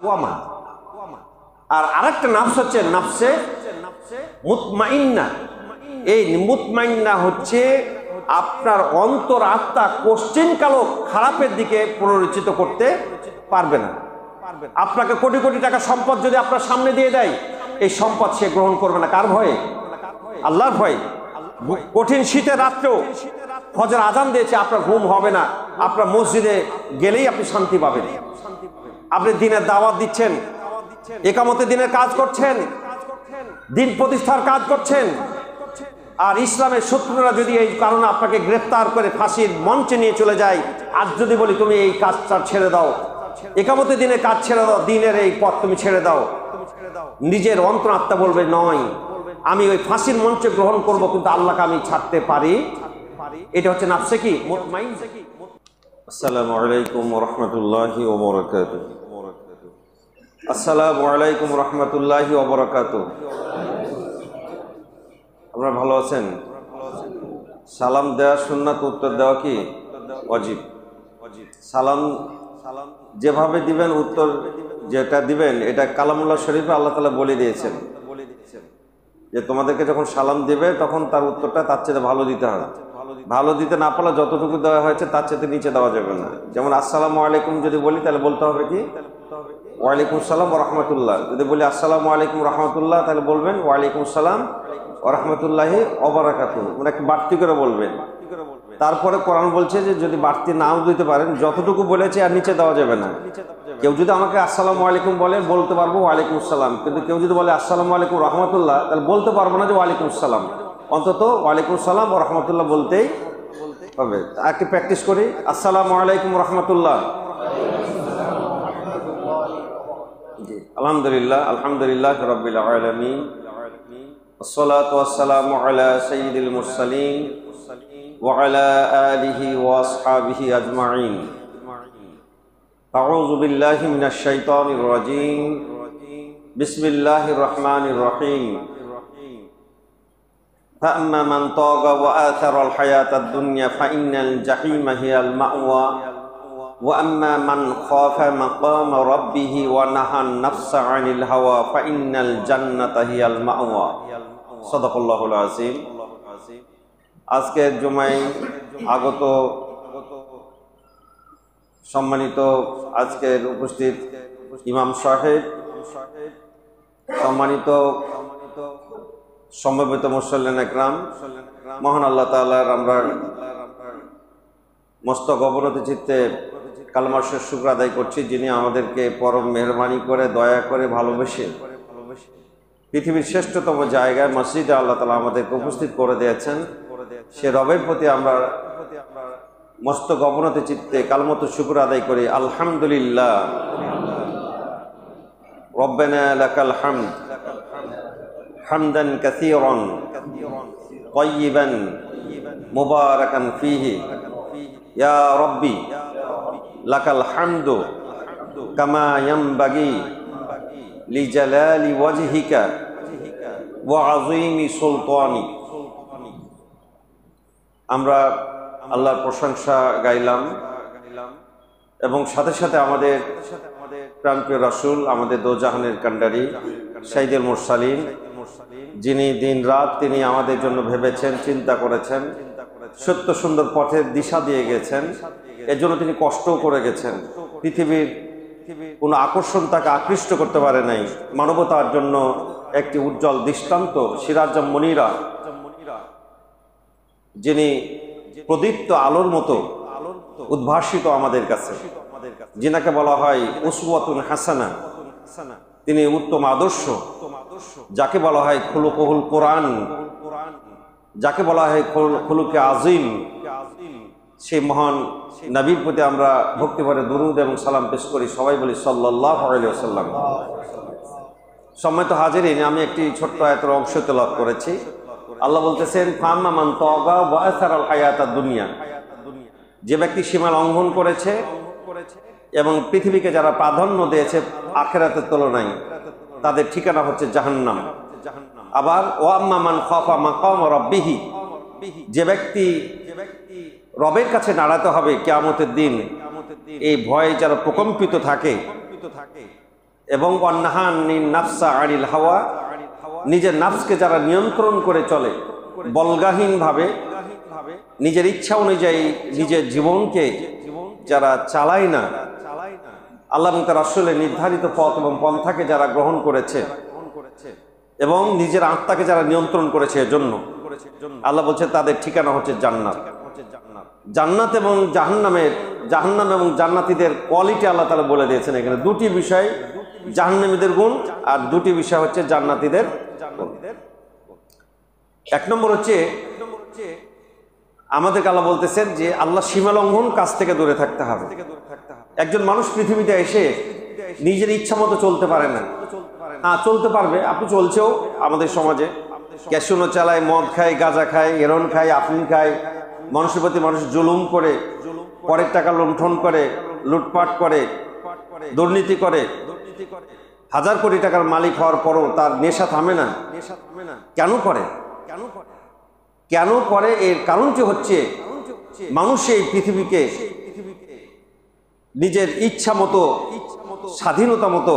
লাওয়ামা। আর আরেকটা নাফস হচ্ছে নাফসে মুতমাইন্না। এই মুতমাইন্না হচ্ছে আপনার অন্তর আত্মা কোশ্চিন কালো খারাপের দিকে প্ররোচিত করতে পারবে না। আপনাকে কোটি কোটি টাকা সম্পদ যদি আপনার সামনে দিয়ে দেয়, এই সম্পদ সে গ্রহণ করবে না। কার ভয়ে? আল্লাহর ভয়ে। কঠিন শীতের রাত্রেও ফজর আজান দিয়েছে, আপনার ঘুম হবে না, আপনার মসজিদে গেলেই আপনি শান্তি পাবেন। আপনি দিনের দাওয়াত দিচ্ছেন, একামতে দিনের কাজ করছেন, দিন প্রতিষ্ঠার কাজ করছেন, আর ইসলামের শত্রুরা যদি এই কারণে আপনাকে গ্রেফতার করে ফাঁসির মঞ্চে নিয়ে চলে যায়, আজ যদি বলি তুমি এই কাজটা ছেড়ে দাও, একামতে দিনের কাজ ছেড়ে দাও, দিনের এই পথ তুমি ছেড়ে দাও, নিজের অন্তর আত্মা বলবে নয়, আমি ওই ফাঁসির মঞ্চে গ্রহণ করব, কিন্তু আল্লাহকে আমি ছাড়তে পারি। এটা হচ্ছে নাফসে কি মুতমাইন। আসসালামু আলাইকুম ওয়া রাহমাতুল্লাহি ওয়া বারাকাতুহু। আসসালামু আলাইকুম ওয়া রাহমাতুল্লাহি ওয়া বারাকাতুহু। আপনারা ভালো আছেন? সালাম দেওয়া সুন্নাত, উত্তর দেওয়া কি ওয়াজিব। সালাম যেভাবে দিবেন, উত্তর যেটা দিবেন, এটা কালামুল্লাহ শরীফে আল্লাহ তাআলা বলে দিয়েছেন যে তোমাদেরকে যখন সালাম দিবে তখন তার উত্তরটা তার চেয়ে ভালো দিতে হবে। ভালো দিতে না পারলে যতটুকু দেওয়া হয়েছে তার চেয়ে নিচে দেওয়া যাবে না। যেমন আসসালামু আলাইকুম যদি বলি তাহলে বলতে হবে কি ওয়ালাইকুম সালাম ওয়া রাহমাতুল্লাহ। যদি বলি আসসালামু আলাইকুম রাহমাতুল্লাহ তাহলে বলবেন ওয়ালাইকুম সালাম ওয়া রাহমাতুল্লাহি ওয়া বারাকাতুহু, মানে একটু বাড়তি করে বলবেন। তারপরে কোরআন বলছে যে যদি বাড়তি নাও দিতে পারেন, যতটুকু বলেছে আর নিচে দেওয়া যাবে না। কেউ যদি আমাকে আসসালামু আলাইকুম বলে বলতে পারবো ওয়ালাইকুম সালাম, কিন্তু কেউ যদি বলে আসসালামু আলাইকুম রাহমাতুল্লাহ তাহলে বলতে পারবো না যে ওয়ালাইকুম সালাম, অন্তত ওয়ালাইকুম সালাম ওয়া রাহমাতুল্লাহ বলতেই হবে। একটু প্র্যাকটিস করি। আসসালামু আলাইকুম রাহমাতুল্লাহ। আলহামদুলিল্লাহ, আলহামদুলিল্লাহ রাব্বিল আলামিন, আসসালাতু ওয়াসসালামু আলা সাইয়্যিদিল মুরসালিন ওয়া আলা আলিহি ওয়া আসহাবিহি আজমাইন। আউযু বিল্লাহি মিনাশ শাইতানির রাজীম। বিসমিল্লাহির রহমানির রহিম। ফাআম্মা মান তাগা ওয়া আথারাল হায়াতাদ দুনিয়া ফাইন্নাল জাহিমা হিয়াল মা'ওয়া ওয়া আম্মা মান খাফা মাকামা রাব্বিহি ওয়া নাহান নাফসা আনিল হাওয়া ফাইন্নাল জান্নাতা হিয়াল মা'ওয়া। সাদাকাল্লাহুল আযীম। আজকের জুমায় আগত সম্মানিত আজকের উপস্থিত ইমাম সাহেব, সম্মানিত সমবেত মুসল্লিন একরাম, মহান আল্লাহ তাআলার আমরা মস্তক অবনতি চিত্তে কালেমার শুকর আদায় করছি, যিনি আমাদেরকে পরম মেহরবানি করে, দয়া করে, ভালোবেসে পৃথিবীর শ্রেষ্ঠতম জায়গায় মসজিদে আল্লাহ তাআলা আমাদেরকে উপস্থিত করে দিয়েছেন। সে রবের প্রতি আমরা মস্তক অবনতি চিত্তে কালেমাতুল শুকর আদায় করি। আলহামদুলিল্লাহ। রব্বানা লাকাল হামদ হামদান কাসীরান তাইয়িবান মুবারাকান ফীহি ইয়া রাব্বি লাকাল হামদু কামা ইয়ানবাগি লিজালালি ওয়াজহিকা ওয়া আযীমি সুলতানি। আমরা আল্লাহর প্রশংসা গাইলাম এবং সাথে সাথে আমাদের প্রাণপ্রিয় রাসূল, আমাদের দোজাহানের কান্ডারি সাইয়্যিদুল মুরসালিন, যিনি দিন রাত তিনি আমাদের জন্য ভেবেছেন, চিন্তা করেছেন, সত্য সুন্দর পথের দিশা দিয়ে গেছেন, এজন্য তিনি কষ্টও করে গেছেন। পৃথিবীর কোনো আকর্ষণ তাকে আকৃষ্ট করতে পারে নাই। মানবতার জন্য একটি উজ্জ্বল দৃষ্টান্ত, সিরাজাম মুনীরা, যিনি প্রদীপ্ত আলোর মতো উদ্ভাসিত আমাদের কাছে, যিনাকে বলা হয় উসওয়াতুন হাসানা, তিনি উত্তম আদর্শ, যাকে বলা হয় খুলুকুল কোরআন, যাকে বলা হয় খুলুকে আযীম, সেই মহান নবীর প্রতি আমরা ভক্তিভরে দুরূদ এবং সালাম পেশ করি। সবাই বলি সাল্লাল্লাহু আলাইহি ওয়াসাল্লাম। সম্মানিত হাজিরিন, আমি একটি ছোট্ট আয়াতের অংশ তেলাওয়াত করেছি। আল্লাহ বলতেছেন ফাআম্মা মান তাগা ওয়া আথারাল হায়াতাদ দুনিয়া, যে ব্যক্তি সীমা লঙ্ঘন করেছে এবং পৃথিবীকে যারা প্রাধান্য দিয়েছে আখিরাতের তুলনায়, তাদের ঠিকানা হচ্ছে জাহান্নাম। আবার ওয়া আম্মা মান খাফা মাকাম রাব্বিহি, যে ব্যক্তি রবের কাছে দাঁড়াতে হবে কিয়ামতের দিন, এই ভয়ে যারা প্রকম্পিত থাকে এবং ওয়ান্নাহানিন নাফসা আনিল হাওয়া, নিজের নাফসকে যারা নিয়ন্ত্রণ করে চলে বলগাহীনভাবে, নিজের ইচ্ছা অনুযায়ী নিজের জীবনকে যারা চালায় না, আল্লাহ এবং তার রাসূলের নির্ধারিত পথ এবং পন্থাকে যারা গ্রহণ করেছে এবং নিজের আত্মাকে যারা নিয়ন্ত্রণ করেছে, এজন্য আল্লাহ বলছে তাদের ঠিকানা হচ্ছে জান্নাত। জান্নাত এবং জাহান্নাম এবং জান্নাতীদের কোয়ালিটি আল্লাহ তাআলা বলে দিয়েছেন এখানে। দুটি বিষয়, জাহান্নামীদের গুণ আর দুটি বিষয় হচ্ছে জান্নাতীদের গুণ। এক নম্বর হচ্ছে আমাদেরকে আল্লাহ বলতেছেন যে আল্লাহ সীমা লঙ্ঘন কাজ থেকে দূরে থাকতে হবে। একজন মানুষ পৃথিবীতে এসে নিজের ইচ্ছা মতো চলতে পারে না। চলতে পারবে, আপনি চলছেও আমাদের সমাজে, ক্যাসিনো চালায়, মদ খায়, গাঁজা খায়, হেরোইন খায়, আফিম খায়, মানুষের প্রতি মানুষ জুলুম করে, পরের টাকা লুণ্ঠন করে, লুটপাট করে, দুর্নীতি করে, হাজার কোটি টাকার মালিক হওয়ার পরও তার নেশা থামে না। কেন করে? কেন করে? এর কারণটি হচ্ছে মানুষ এই পৃথিবীকে নিজের ইচ্ছা মতো, স্বাধীনতা মতো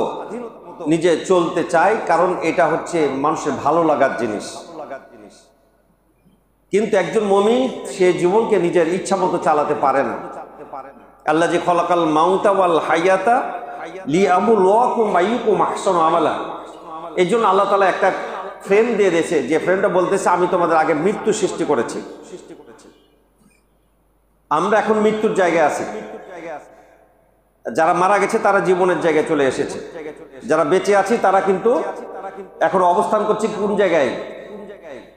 নিজে চলতে চায়, কারণ এটা হচ্ছে মানুষের ভালো লাগার জিনিস। কিন্তু একজন মুমিন সে জীবনকে নিজের ইচ্ছা মতো চালাতে পারে না। আল্লাহ যে খলাকাল মাউতা ওয়াল হায়াতা লিয়াবলুয়াকুম আইয়ুকুম আহসানু আমালা, এই জন্য আল্লাহ তাআলা একটা ফ্রেম দিয়ে দিয়েছে, যে ফ্রেমটা বলতেছে আমি তোমাদের আগে মৃত্যু সৃষ্টি করেছি। আমরা এখন মৃত্যুর জায়গায় আছি। যারা মারা গেছে তারা জীবনের জায়গায় চলে এসেছে, যারা বেঁচে আছি তারা কিন্তু এখন অবস্থান করছি কোন জায়গায়?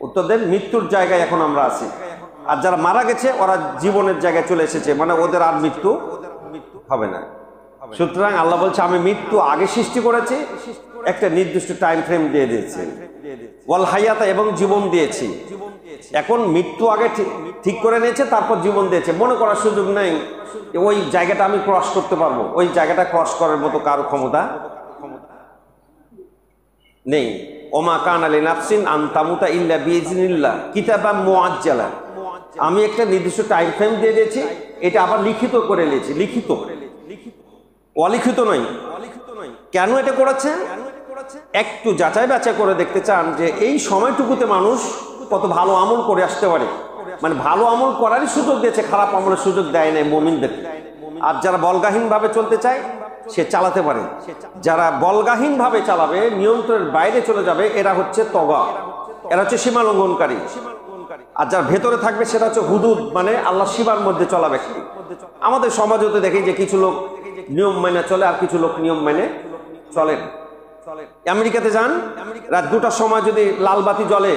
উত্তর দেন, মৃত্যুর জায়গায় এখন আমরা আছি। আর যারা মারা গেছে ওরা জীবনের জায়গায় চলে এসেছে, মানে ওদের আর মৃত্যু হবে না। সুতরাং আল্লাহ বলছে আমি মৃত্যু আগে সৃষ্টি করেছি, একটা নির্দিষ্ট টাইম ফ্রেম দিয়ে দিয়েছি, ওয়াল হায়াতা এবং জীবন দিয়েছি। এখন মৃত্যু আগে ঠিক করে নিয়েছে, তারপর জীবন দিয়েছে। মনে করার সুযোগ নেই ওই জায়গাটা আমি ক্রস করতে পারবো, ওই জায়গাটা ক্রস করার মতো কারো ক্ষমতা নেই। ওমা কানা লিনাফসিন আন তামুতা ইল্লা বিইজনিল্লাহ কিতাবাম মুআজ্জালা, আমি একটা নির্দিষ্ট টাইম ফ্রেম দিয়ে দিয়েছি, এটা আবার লিখিত করে নিয়েছি। লিখিত, অলিখিত নয়। কেন এটা করেছে? একটু যাচাই বাছাই করে দেখতে চান যে এই সময়টুকুতে মানুষ কত ভালো আমল করে আসতে পারে, মানে ভালো আমল করারই সুযোগ দিয়েছে, খারাপ আমলের সুযোগ দেয় নাই মুমিনদের। আর যারা বলগাহীন ভাবে চলতে চায় সে চালাতে পারে। যারা বলগাহীন ভাবে চালাবে, নিয়ন্ত্রণের বাইরে চলে যাবে, এরা হচ্ছে তগা, এরা হচ্ছে সীমা লঙ্ঘনকারী। আর যার ভেতরে থাকবে সেটা হচ্ছে হুদুদ, মানে আল্লাহ সীমার মধ্যে চলা ব্যক্তি। আমাদের সমাজে তো দেখি যে কিছু লোক নিয়ম মেনে চলে আর কিছু লোক নিয়ম মেনে চলেন। আমেরিকাতে যান, রাত 2টার সময় যদি লাল বাতি জ্বলে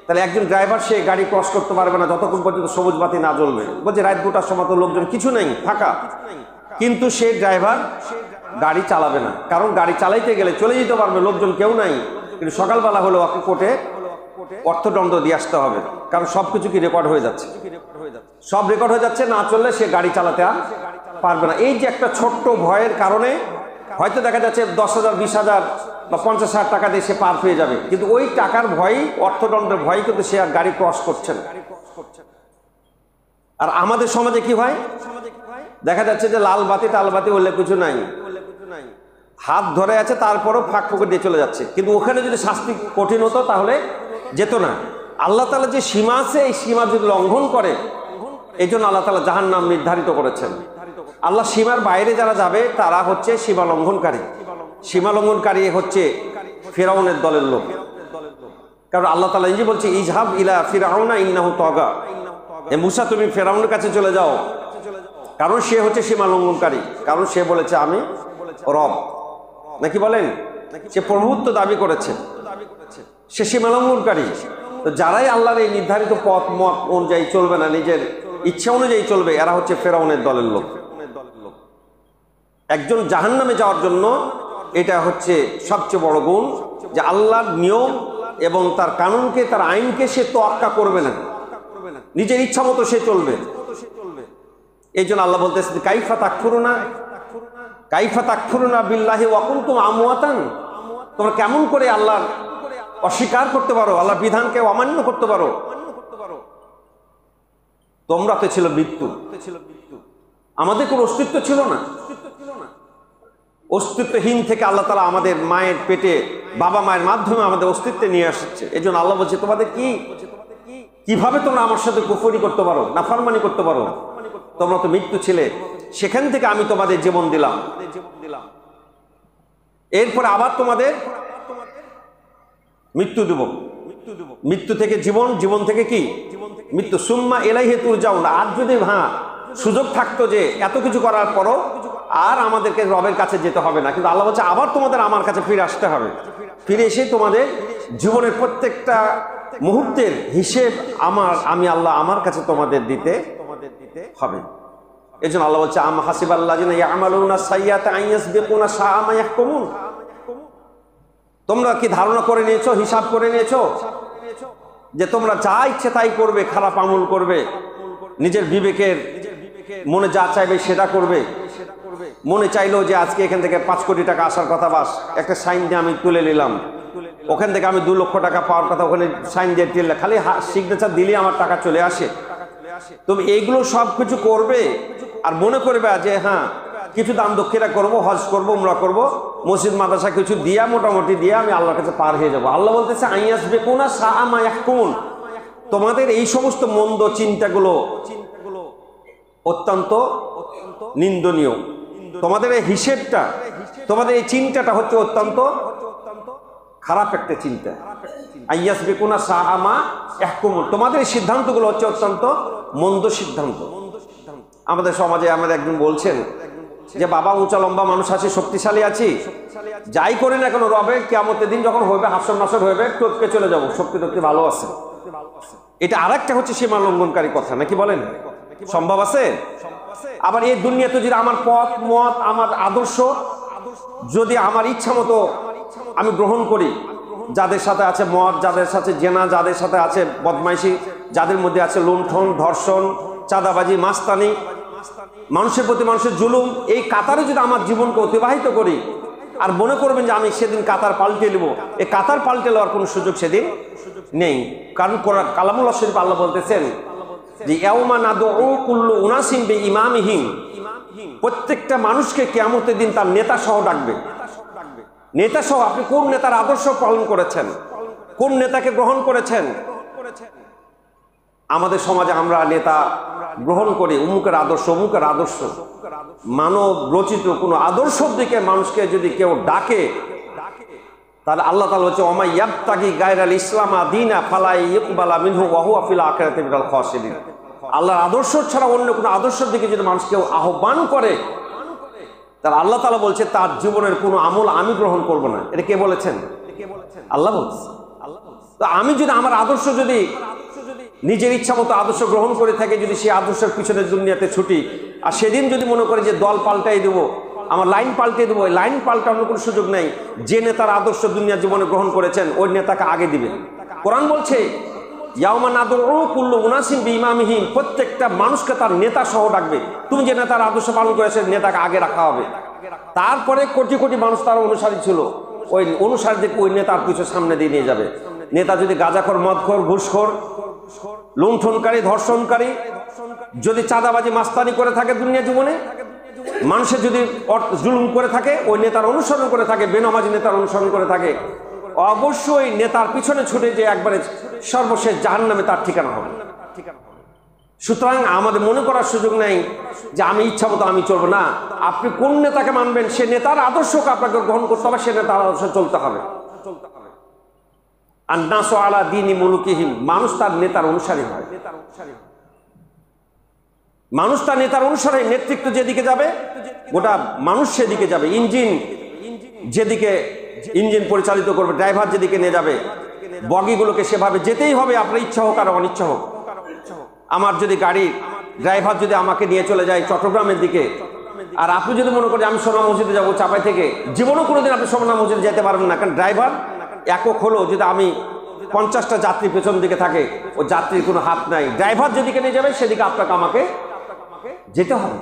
তাহলে একজন ড্রাইভার সে গাড়ি ক্রস করতে পারবে না যতক্ষণ পর্যন্ত সবুজ বাতি না জ্বলবে। বলছে রাত 2টার সময় তো লোকজন কিছু নেই, ফাঁকা, কিন্তু সে ড্রাইভার গাড়ি চালাবে না, কারণ গাড়ি চালাইতে গেলে চলে যেতে পারবে, লোকজন কেউ নাই, কিন্তু সকালবেলা হলে ওকে কোর্টে অর্থদণ্ড দিয়ে আসতে হবে, কারণ সবকিছু কি রেকর্ড হয়ে যাচ্ছে, সব রেকর্ড হয়ে যাচ্ছে, না চললে সে গাড়ি চালাতে আর পারবে না। এই যে একটা ছোট্ট ভয়ের কারণে হয়তো দেখা যাচ্ছে 10,000, 20,000 বা 50,000 টাকা দিয়ে সে পার পেয়ে যাবে, কিন্তু ওই টাকার ভয়, অর্থদণ্ডের ভয় কিন্তু সে আর গাড়ি ক্রস করছে না। আর আমাদের সমাজে কি হয়, দেখা যাচ্ছে যে লাল বাতি টাল বাতি বললে কিছু নাই, হাত ধরে আছে, তারপরও ফাঁক ফুঁকে দিয়ে চলে যাচ্ছে। কিন্তু ওখানে যদি শাস্তি কঠিন হতো তাহলে যেত না। আল্লাহ তাআলা যে সীমা আছে, এই সীমা যদি লঙ্ঘন করে, এই জন্য আল্লাহ তাআলা জাহান্নাম নির্ধারিত করেছেন। আল্লাহ সীমার বাইরে যারা যাবে তারা হচ্ছে সীমা লঙ্ঘনকারী। সীমা লঙ্ঘনকারী হচ্ছে ফিরআউনের দলের লোক, কারণ আল্লাহ তাআলা নিজে বলছে ইজহাব ইলা ফিরআউনা ইন্নাহু তাগা, হে মুসা তুমি ফিরআউনের কাছে চলে যাও, কারণ সে হচ্ছে সীমা লঙ্ঘনকারী, কারণ সে বলেছে আমি রব, নাকি বলেন, সে প্রভুত্ব দাবি করেছে, সে সীমা লঙ্ঘনকারী। তো যারাই আল্লাহর এই নির্ধারিত পথ মত অনুযায়ী চলবে না, নিজের ইচ্ছা অনুযায়ী চলবে, এরা হচ্ছে ফিরআউনের দলের লোক। একজন জাহান্নামে যাওয়ার জন্য এটা হচ্ছে সবচেয়ে বড় গুণ, যে আল্লাহর নিয়ম এবং তার কানুনকে, তার আইনকে সে তোয়াক্কা করবে না, নিজের ইচ্ছা মতো সে চলবে। এই জন্য আল্লাহ বলতেছে কাইফা তাকফুরুনা বিল্লাহি ওয়া কুনতুম আমওয়াতান, তোমরা কেমন করে আল্লাহর অস্বীকার করতে পারো, আল্লাহর বিধানকে অমান্য করতে পারো, তোমরা তো ছিল মৃত্যু, আমাদের কোনো অস্তিত্ব ছিল না। অস্তিত্বহীন থেকে আল্লাহ তাআলা আমাদের মায়ের পেটে বাবা মায়ের মাধ্যমে আমাদের অস্তিত্বে নিয়ে আসছে। এই জন্য আল্লাহ বলছে তোমাদের কিভাবে তোমরা আমার সাথে কুফরি করতে পারো, নাফরমানি করতে পারো? তোমরা তো মৃত্যু ছিলে, সেখান থেকে আমি তোমাদের জীবন দিলাম, এরপরে আবার তোমাদের মৃত্যু দেব, মৃত্যু থেকে জীবন, জীবন থেকে কি মৃত্যু। সুম্মা ইলাইহি তুরজাউন। আর যদি সুযোগ থাকতো যে এত কিছু করার পরও আর আমাদেরকে রবের কাছে যেতে হবে না, কিন্তু আল্লাহ বলছে আবার তোমাদের আমার কাছে ফিরে আসতে হবে। ফিরে এসে তোমাদের জীবনের প্রত্যেকটা মুহূর্তের হিসেব আমি আল্লাহ আমার কাছে তোমাদের দিতে হবে। এই জন্য আল্লাহ বলছে আম হাসিবাল্লাযিনা ইয়ামালুনা সাইয়্যাতা আন ইয়াসবিকুনা সাআ মা ইয়াহকুমুন। তোমরা কি ধারণা করে নিয়েছো, হিসাব করে নিয়েছো যে তোমরা যা ইচ্ছে তাই করবে, খারাপ আমল করবে, নিজের বিবেকের মনে যা চাইবে সেটা করবে। মনে চাইলো যে আজকে এখান থেকে 5 কোটি টাকা আসার কথা, বাস একটা সাইন দিয়ে আমি তুলে নিলাম। ওখান থেকে আমি 2 লক্ষ টাকা পাওয়ার কথা, ওখানে সাইন দিয়ে তুললে খালি সিগনেচার দিলে আমার টাকা চলে আসে। তুমি এইগুলো সব কিছু করবে আর মনে করবে যে কিছু দান দক্ষিণা করবো, হজ করবো, উমরা করবো, মসজিদ মাদ্রাসা কিছু দিয়া মোটামুটি দিয়ে আমি আল্লাহর কাছে পার হয়ে যাবো। আল্লাহ বলতেছে আইয়াসবিকুনা সাআ মা ইয়াহকুমুন। তোমাদের এই সমস্ত মন্দ চিন্তাগুলো অত্যন্ত নিন্দনীয়। তোমাদের এই হিসেবটা, তোমাদের এই চিন্তাটা হচ্ছে অত্যন্ত খারাপ একটা চিন্তা। আইয়াসবিকুনা সাআ মা ইয়াহকুমুন। তোমাদের এই সিদ্ধান্তগুলো হচ্ছে অত্যন্ত মন্দ সিদ্ধান্ত। আমাদের সমাজে আমাদের একজন বলছেন যে বাবা উঁচা লম্বা মানুষ আছে, শক্তিশালী আছি, যাই করি না কেন রবে কিয়ামতের দিন যখন হইবে, হাসর নাসর হইবে, টপকে চলে যাবো, শক্তি টক্তি ভালো আছে। এটা আরেকটা হচ্ছে সীমা লঙ্ঘনকারী কথা, নাকি বলেন? সম্ভব আছে? আবার এই দুনিয়াতে যদি আমার পথ মত, আমার আদর্শ যদি আমার ইচ্ছা মতো আমি গ্রহণ করি, যাদের সাথে আছে মদ, যাদের সাথে জেনা, যাদের সাথে আছে বদমাইশি, যাদের মধ্যে আছে লুণ্ঠন, ধর্ষণ, চাঁদাবাজি, মাস্তানি, মানুষের প্রতি মানুষের জুলুম, এই কাতারে যদি আমার জীবনকে অতিবাহিত করি আর মনে করবেন যে আমি সেদিন কাতার পাল্টে নেব, এই কাতার পাল্টে নেওয়ার কোনো সুযোগ সেদিন নেই। কারণ কালামুল্লাহ শরীফ আল্লাহ বলতেছেন যে ইয়াউমা নাদউ কুল্লু উনাসিম বিইমামিহিম। প্রত্যেকটা মানুষকে কিয়ামতের দিন তার নেতা সহ ডাকবে। নেতা সহ, আপনি কোন নেতার আদর্শ পালন করেছেন, কোন নেতাকে গ্রহণ করেছেন? আমাদের সমাজে আমরা নেতা গ্রহণ করি অমুকের আদর্শ, অমুকের আদর্শ, মানব রচিত কোনো আদর্শের দিকে মানুষকে যদি কেউ ডাকে, তাহলে আল্লাহ তাআলা হচ্ছে ওমা ইয়াবতাগি গায়রাল ইসলামা দীনা ফালা ইকবালা মিনহু ওয়া হুয়া ফিল আখিরাতি মিনাল খাসিরিন। আল্লাহর আদর্শ ছাড়া অন্য কোনো আদর্শের দিকে যদি মানুষ কেউ আহ্বান করে, তাহলে আল্লাহ তাআলা বলছে তার জীবনের কোনো আমল আমি গ্রহণ করব না। এটা কে বলেছেন? আল্লাহ বলছে। তো আমি যদি আমার আদর্শ যদি নিজের ইচ্ছা মতো আদর্শ গ্রহণ করে থাকে, যদি সেই আদর্শের পিছনে দুনিয়াতে ছুটি, আর সেদিন যদি মনে করে যে দল পাল্টাই দেবো, আমার লাইন পাল্টে দেবো, এই লাইন পাল্টানোর কোনো সুযোগ নেই। যে নেতার আদর্শ দুনিয়া জীবনে গ্রহণ করেছেন ওই নেতাকে আগে দিবেন। কোরআন বলছে ইয়াউমা নাদউ কুল্লু উনাসিম বিইমামিহিম, প্রত্যেকটা মানুষকে তার নেতা সহ ডাকবে। তুমি যে নেতার আদর্শ পালন করেছে নেতাকে আগে রাখা হবে। তারপরে কোটি কোটি মানুষ তার অনুসারী ছিল, ওই অনুসারীদেরকে ওই নেতার পিছু সামনে দিয়ে নিয়ে যাবে। নেতা যদি গাঁজাখোর, মদখোর, ঘুষখোর, লুণ্ঠনকারী, ধর্ষণকারী, যদি চাঁদাবাজি, মাস্তানি করে থাকে দুনিয়া জীবনে, মানুষের যদি জুলুম করে থাকে, ওই নেতার অনুসরণ করে থাকে, বেনামাজি নেতার অনুসরণ করে থাকে, অবশ্যই নেতার পিছনে ছুটে যে একবারে সর্বশেষ জাহান্নামে তার ঠিকানা হবে। সুতরাং আমাদের মনে করার সুযোগ নেই যে আমি ইচ্ছা মতো আমি চলবো না। আপনি কোন নেতাকে মানবেন, সে নেতার আদর্শকে আপনাকে গ্রহণ করতে হবে, সে নেতার আদর্শ চলতে হবে। আর নাসু আলা দীনি মুলুকিহিম, মানুষ তার নেতার অনুসারী হয়। মানুষ তার নেতার অনুসারে, নেতৃত্ব যেদিকে যাবে গোটা মানুষ সেদিকে যাবে। ইঞ্জিন যেদিকে ইঞ্জিন পরিচালিত করবে, ড্রাইভার যেদিকে নিয়ে যাবে, বগিগুলোকে সেভাবে যেতেই হবে, আপনার ইচ্ছা হোক আর অনিচ্ছা হোক। আমার যদি গাড়ি ড্রাইভার যদি আমাকে নিয়ে চলে যায় চট্টগ্রামের দিকে, আর আপনি যদি মনে করেন আমি সোনা মসজিদে যাবো চাপাই থেকে, জীবনও কোনোদিন আপনি সোনা মসজিদে যেতে পারবেন না। কারণ ড্রাইভার একক হলো, যদি আমি 50টা যাত্রী পেছন দিকে থাকে, ও যাত্রীর কোনো হাত নাই, ড্রাইভার যেদিকে নিয়ে যাবে সেদিকে আপনাকে আমাকে যেতে হবে।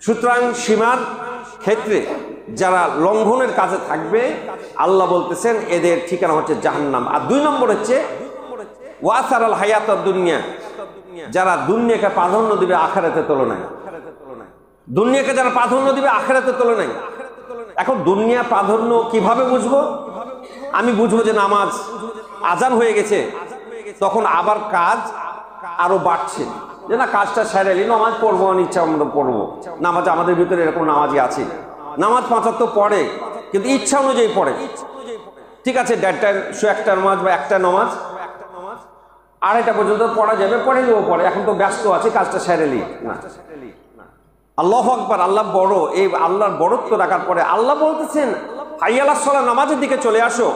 সুতরাং সীমার ক্ষেত্রে যারা লঙ্ঘনের কাজে থাকবে, আল্লাহ বলতেছেন এদের ঠিকানা হচ্ছে জাহান্নাম। আর 2 নম্বর হচ্ছে ওয়াসারাল হায়াতুদ দুনিয়া, যারা দুনিয়াকে প্রাধান্য দিবে আখিরাতের তুলনায়। দুনিয়াকে যারা প্রাধান্য দিবে আখিরাতের তুলনায়। এখন দুনিয়া প্রাধান্য কিভাবে বুঝবো? আমি বুঝবো যে নামাজ আজান হয়ে গেছে, তখন আবার কাজ আরো বাড়ছে, যে না কাজটা সেরে নামাজ পড়বো, ইচ্ছা মতো পড়বো। নামাজ আমাদের ভিতরে এরকম নামাজি আছে, নামাজ ৫ পড়ে কিন্তু ইচ্ছা অনুযায়ী পড়ে। ঠিক আছে, ১:১০ নামাজ বা একটা নামাজ ২:৩০ পর্যন্ত পড়া যাবে, পড়ে নিও পরে, এখন তো ব্যস্ত আছে, কাজটা সেরে নি না। আল্লাহু আকবার, আল্লাহ বড়। এই আল্লাহর বড়ত্ব রাখার পরে আল্লাহ বলতেছেন হাইয়ালাস সালাহ, নামাজের দিকে চলে আসো,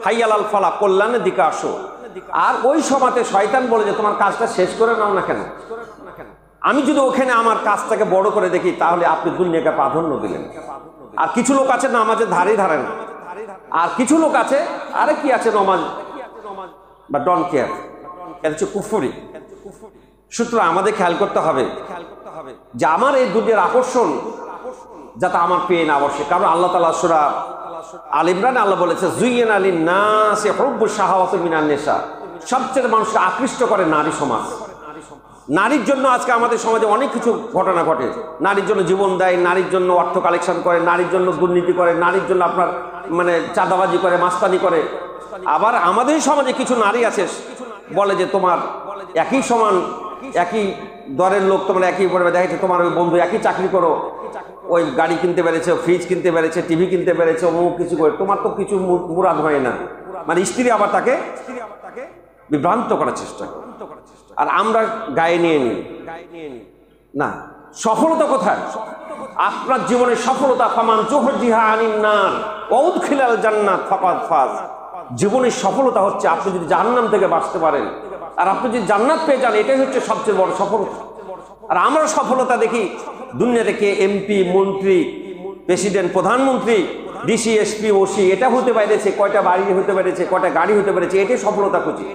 হাইয়ালাল ফালাহ, কল্যাণের দিকে আসো। আর ওই সময়তে শয়তান বলে যে তোমার কাজটা শেষ করে নাও না কেন। আমি যদি ওখানে আমার কাজটাকে বড় করে দেখি, তাহলে আপনি দুনিয়াকে প্রাধান্য দিলেন। আর কিছু লোক আছে নামাজের ধারে ধারে না, আর কিছু লোক আছে আরে কি আছে নামাজ বা ডন কেয়ার, এটা হচ্ছে কুফরি। সুতরাং আমাদের খেয়াল করতে হবে যে আমার এই দুনিয়ার আকর্ষণ যাতে আমার পেয়ে না বসে। কারণ আল্লাহ তাআলা সূরা আল ইমরান আল্লাহ বলেছে যুইয়িনা লিন-নাসি হুব্বুশ শাহাওয়াতি মিনান নিসা, সবচেয়ে মানুষকে আকৃষ্ট করে নারী সমাজ। নারীর জন্য আজকে আমাদের সমাজে অনেক কিছু ঘটনা ঘটে। নারীর জন্য জীবন দেয়, নারীর জন্য অর্থ কালেকশন করে, নারীর জন্য দুর্নীতি করে, নারীর জন্য আপনার মানে চাঁদাবাজি করে, মাস্তানি করে। আবার আমাদের সমাজে কিছু নারী আছে বলে যে তোমার একই সমান একই দরের লোক, তোমার একই পরিবার, দেখেছে তোমার ওই বন্ধু একই চাকরি করো, ওই গাড়ি কিনতে পেরেছে, ফ্রিজ কিনতে পেরেছে, টিভি কিনতে পেরেছে, অমুক কিছু করে, তোমার তো কিছু মুরাদ হয় না। মানে স্ত্রী আবার তাকে বিভ্রান্ত করার চেষ্টা করে, আর আমরা গায়ে নিয়ে নিই না। সফলতা কোথায়? আপনার জীবনের সফলতা ফামান যুহজিহা আনিন নার ওয়া উদখিলাল জান্নাত ফাকাদ ফাজ। জীবনের সফলতা হচ্ছে আপনি যদি জাহান্নাম থেকে বাঁচতে পারেন, আর আপনি যদি জান্নাত পেয়ে যান, এটাই হচ্ছে সবচেয়ে বড় সফলতা। আর আমরা সফলতা দেখি দুনিয়া থেকে এমপি, মন্ত্রী, প্রেসিডেন্ট, প্রধানমন্ত্রী, ডিসি, এসপি, ওসি, এটা হতে পেরেছে, কয়টা বাড়ি হতে পেরেছে, কয়টা গাড়ি হতে পেরেছে, এটাই সফলতা খুঁজি।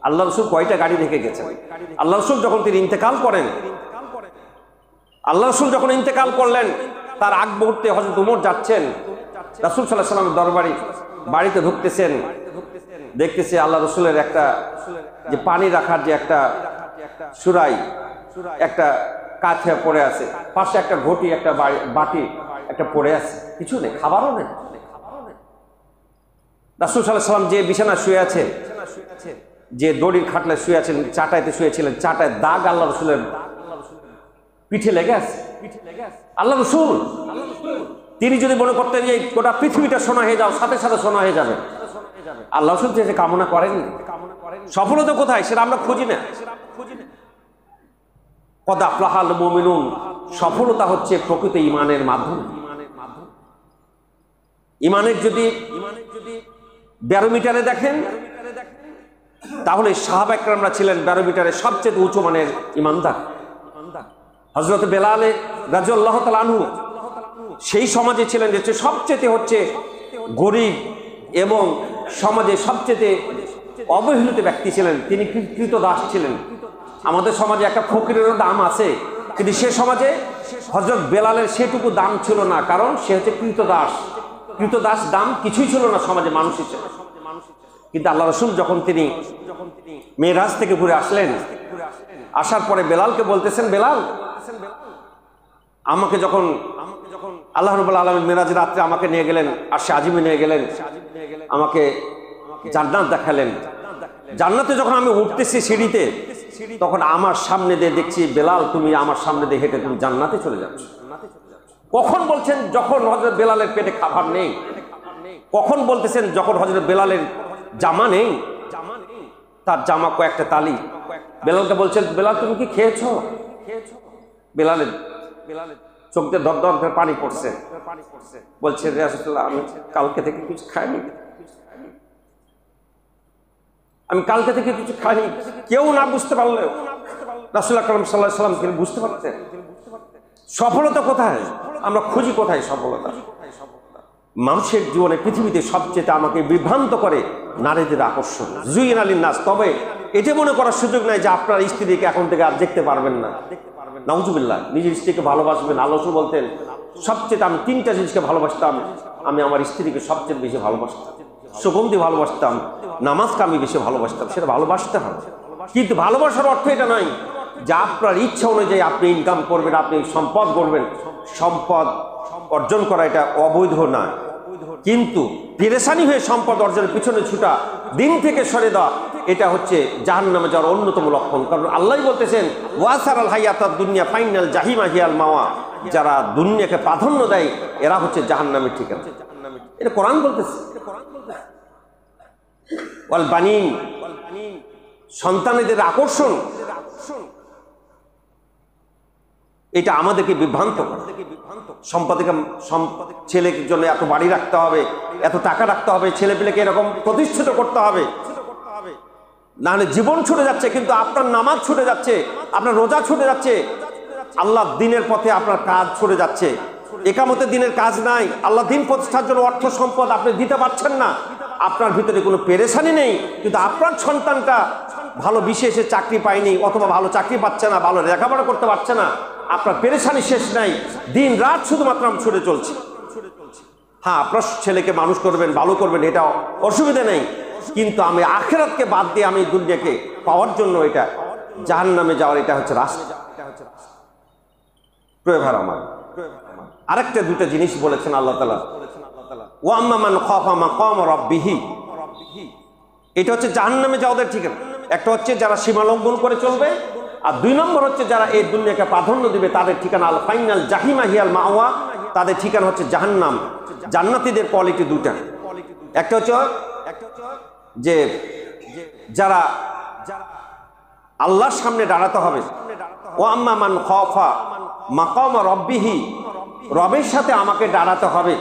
আল্লাহ রসুল কয়টা গাড়ি রেখে গেছেন? আল্লাহ রসুল যখন তিনি ইন্তেকাল করেন, আল্লাহ রসুল যখন ইন্তেকাল করলেন, তার আগ মুহূর্তে হযরত ওমর যাচ্ছেন রাসূল সাল্লাল্লাহু আলাইহি ওয়াসাল্লামের দরবারে, বাড়িতে ঢুকতেছেন, দেখতেছে আল্লাহ রসুলের একটা যে পানি রাখার যে একটা সুরাই, একটা কাছে পড়ে আছে, পাশে একটা ঘটি, একটা বাটি একটা পড়ে আছে, কিছু নেই, খাবারও নেই। রাসূল সাল্লাল্লাহু আলাইহি ওয়াসাল্লাম যে বিছানা শুয়ে আছে, যে দড়ির খাটলে শুয়ে আছেন, চাটাইতে শুয়েছিলেন, চাটায় দাগ আল্লাহ রসুলের পিঠে লেগে আছে। আল্লাহ রসুল তিনি যদি মনে করতেন যে গোটা পৃথিবীটা সোনা হয়ে যাও, সাথে সাথে সোনা হয়ে যাবে, আল্লাহ রসুল যে কামনা করেননি। সফলতা কোথায় সেটা আমরা খুঁজি না। কদ আফলাহাল মুমিনুন, সফলতা হচ্ছে প্রকৃত ঈমানের মাধ্যমে। ঈমানের যদি ব্যারোমিটারে দেখেন, তাহলে সাহাবা একরামরা ছিলেন ব্যারোমিটারে সবচেয়ে উঁচু মানের ঈমানদার। হযরত বেলাল রাদিয়াল্লাহু তাআলা আনহু সেই সমাজে ছিলেন যে সবচেয়ে হচ্ছে গরিব এবং সমাজে সবচেয়ে অবহেলিত ব্যক্তি ছিলেন। তিনি কৃতদাস ছিলেন। আমাদের সমাজে একটা ফকিরেরও দাম আছে, কিন্তু সে সমাজে হযরত বেলালের সেটুকু দাম ছিল না, কারণ সে হচ্ছে কৃতদাস। কৃতদাস দাম কিছুই ছিল না সমাজে মানুষ হিসেবে। কিন্তু আল্লাহ রসুল যখন তিনি মেরাজ থেকে ঘুরে আসলেন, আসার পরে বেলালকে বলতেছেন, বেলাল আমাকে যখন আল্লাহ রাব্বুল আলামিন মেরাজের রাত্রে আমাকে নিয়ে গেলেন, আরশে আজিমে নিয়ে গেলেন, আমাকে জান্নাত দেখালেন। জান্নাতে যখন আমি উঠতেছি সিঁড়িতে, তখন আমার সামনে দিয়ে দেখছি বেলাল তুমি আমার সামনে দিয়ে হেঁটে তুমি জান্নাতে চলে যাচ্ছ। কখন বলছেন? যখন হযরত বেলালের পেটে খাবার নেই। কখন বলতেছেন? যখন হযরত বেলালের জামা নেই, তার জামা কয়েকটা তালি। বেলালকে বলছেন, বেলাল তুমি কি খেয়েছো? বেলালের চোখ দিয়ে ধর ধর করে পানি পড়ছে। বলছে রাসূলুল্লাহ আমি কালকে থেকে কিছু খাইনি, আমি কালকে থেকে কিছু খাইনি। কেউ না বুঝতে পারলেও রাসূল আকরাম সাল্লাল্লাহু আলাইহি ওয়াসাল্লাম তিনি বুঝতে পারতেন। সফলতা কোথায়? আমরা খুঁজি কোথায় সফলতা? মানুষের জীবনে পৃথিবীতে সবচেয়ে আমাকে বিভ্রান্ত করে নারীদের আকর্ষণ, যুইনা লিন-নাস। তবে এটা মনে করার সুযোগ নাই যে আপনার স্ত্রীকে এখন থেকে আর দেখতে পারবেন না। নাউজুবিল্লাহ, নিজের স্ত্রীকে ভালোবাসবেন। আল্লাহ রাসূল বলতেন সবচেয়ে আমি 3টা জিনিসকে ভালোবাসতাম। আমি আমার স্ত্রীকে সবচেয়ে বেশি ভালোবাসতাম, সুগন্ধি ভালোবাসতাম, নামাজকে আমি বেশি ভালোবাসতাম। সেটা ভালোবাসতে হবে, কিন্তু ভালোবাসার অর্থ এটা নয় যে আপনার ইচ্ছা অনুযায়ী আপনি ইনকাম করবেন, আপনি সম্পদ করবেন। সম্পদ অর্জন করা এটা অবৈধ না, কিন্তু পেরেশানি হয়ে সম্পদ অর্জনের পিছনে ছুটা, দিন থেকে সরে দেওয়া, এটা হচ্ছে জাহান্নামে যাওয়ার অন্যতম লক্ষণ। কারণ আল্লাহ বলতেছেন ওয়াসারাল হায়াতাদ দুনিয়া ফাইনাল জাহিমা হিয়াল মাওয়া, যারা দুনিয়াকে প্রাধান্য দেয় এরা হচ্ছে জাহান্নামের ঠিকানা। এটা কোরআন বলতেছে। ওয়াল বানিন, সন্তানেদের আকর্ষণ, এটা আমাদেরকে বিভ্রান্ত করে। সম্পদকে ছেলের জন্য এত বাড়ি রাখতে হবে, এত টাকা রাখতে হবে, ছেলে পেলেকে এরকম প্রতিষ্ঠিত করতে হবে, নাহলে জীবন ছুটে যাচ্ছে। কিন্তু আপনার নামাজ ছুটে যাচ্ছে, আপনার রোজা ছুটে যাচ্ছে, আল্লাহ দিনের পথে আপনার কাজ ছুটে যাচ্ছে। একামতের দিনের কাজ নাই, আল্লাহ দিন প্রতিষ্ঠার জন্য অর্থ সম্পদ আপনি দিতে পারছেন না, আপনার ভিতরে কোনো পেরেশানি নেই, কিন্তু আপনার সন্তানটা ভালো বিশেষে চাকরি পায়নি, অথবা ভালো চাকরি পাচ্ছে না, ভালো লেখাপড়া করতে পারছে না, আপনার পেরেশানি শেষ নাই, দিন রাত শুধুমাত্র আমি ছুটে চলছি। হ্যাঁ, আপনার ছেলেকে মানুষ করবেন, ভালো করবেন, এটা অসুবিধা নেই, কিন্তু আমি আখিরাতকে বাদ দিয়ে আমি দুনিয়াকে পাওয়ার জন্য এটা জাহান্নামে যাওয়ার এটা হচ্ছে রাস্তা। প্রয়োভার আমার আরেকটা দুটো জিনিস বলেছেন আল্লাহ তাআলা, ওয়া আম্মা মান খাফা মাকাম রাব্বিহি, এটা হচ্ছে জাহান্নামে যাওয়াদের ঠিকানা। একটা হচ্ছে যারা সীমা লঙ্ঘন করে চলবে, আর 2 নম্বর হচ্ছে যারা এই দুনিয়াকে প্রাধান্য দিবে, তাদের ঠিকানা আল ফাইনাল জাহিমা হিয়াল মাওয়া, তাদের ঠিকানা হচ্ছে জাহান্নাম। জান্নাতীদের কোয়ালিটি দুটা, একটা হচ্ছে যে যারা আল্লাহর সামনে দাঁড়াতে হবে, ও আম্মা মান খাফা মাকাম রাব্বিহি, রবের সাথে আমাকে দাঁড়াতে হবে,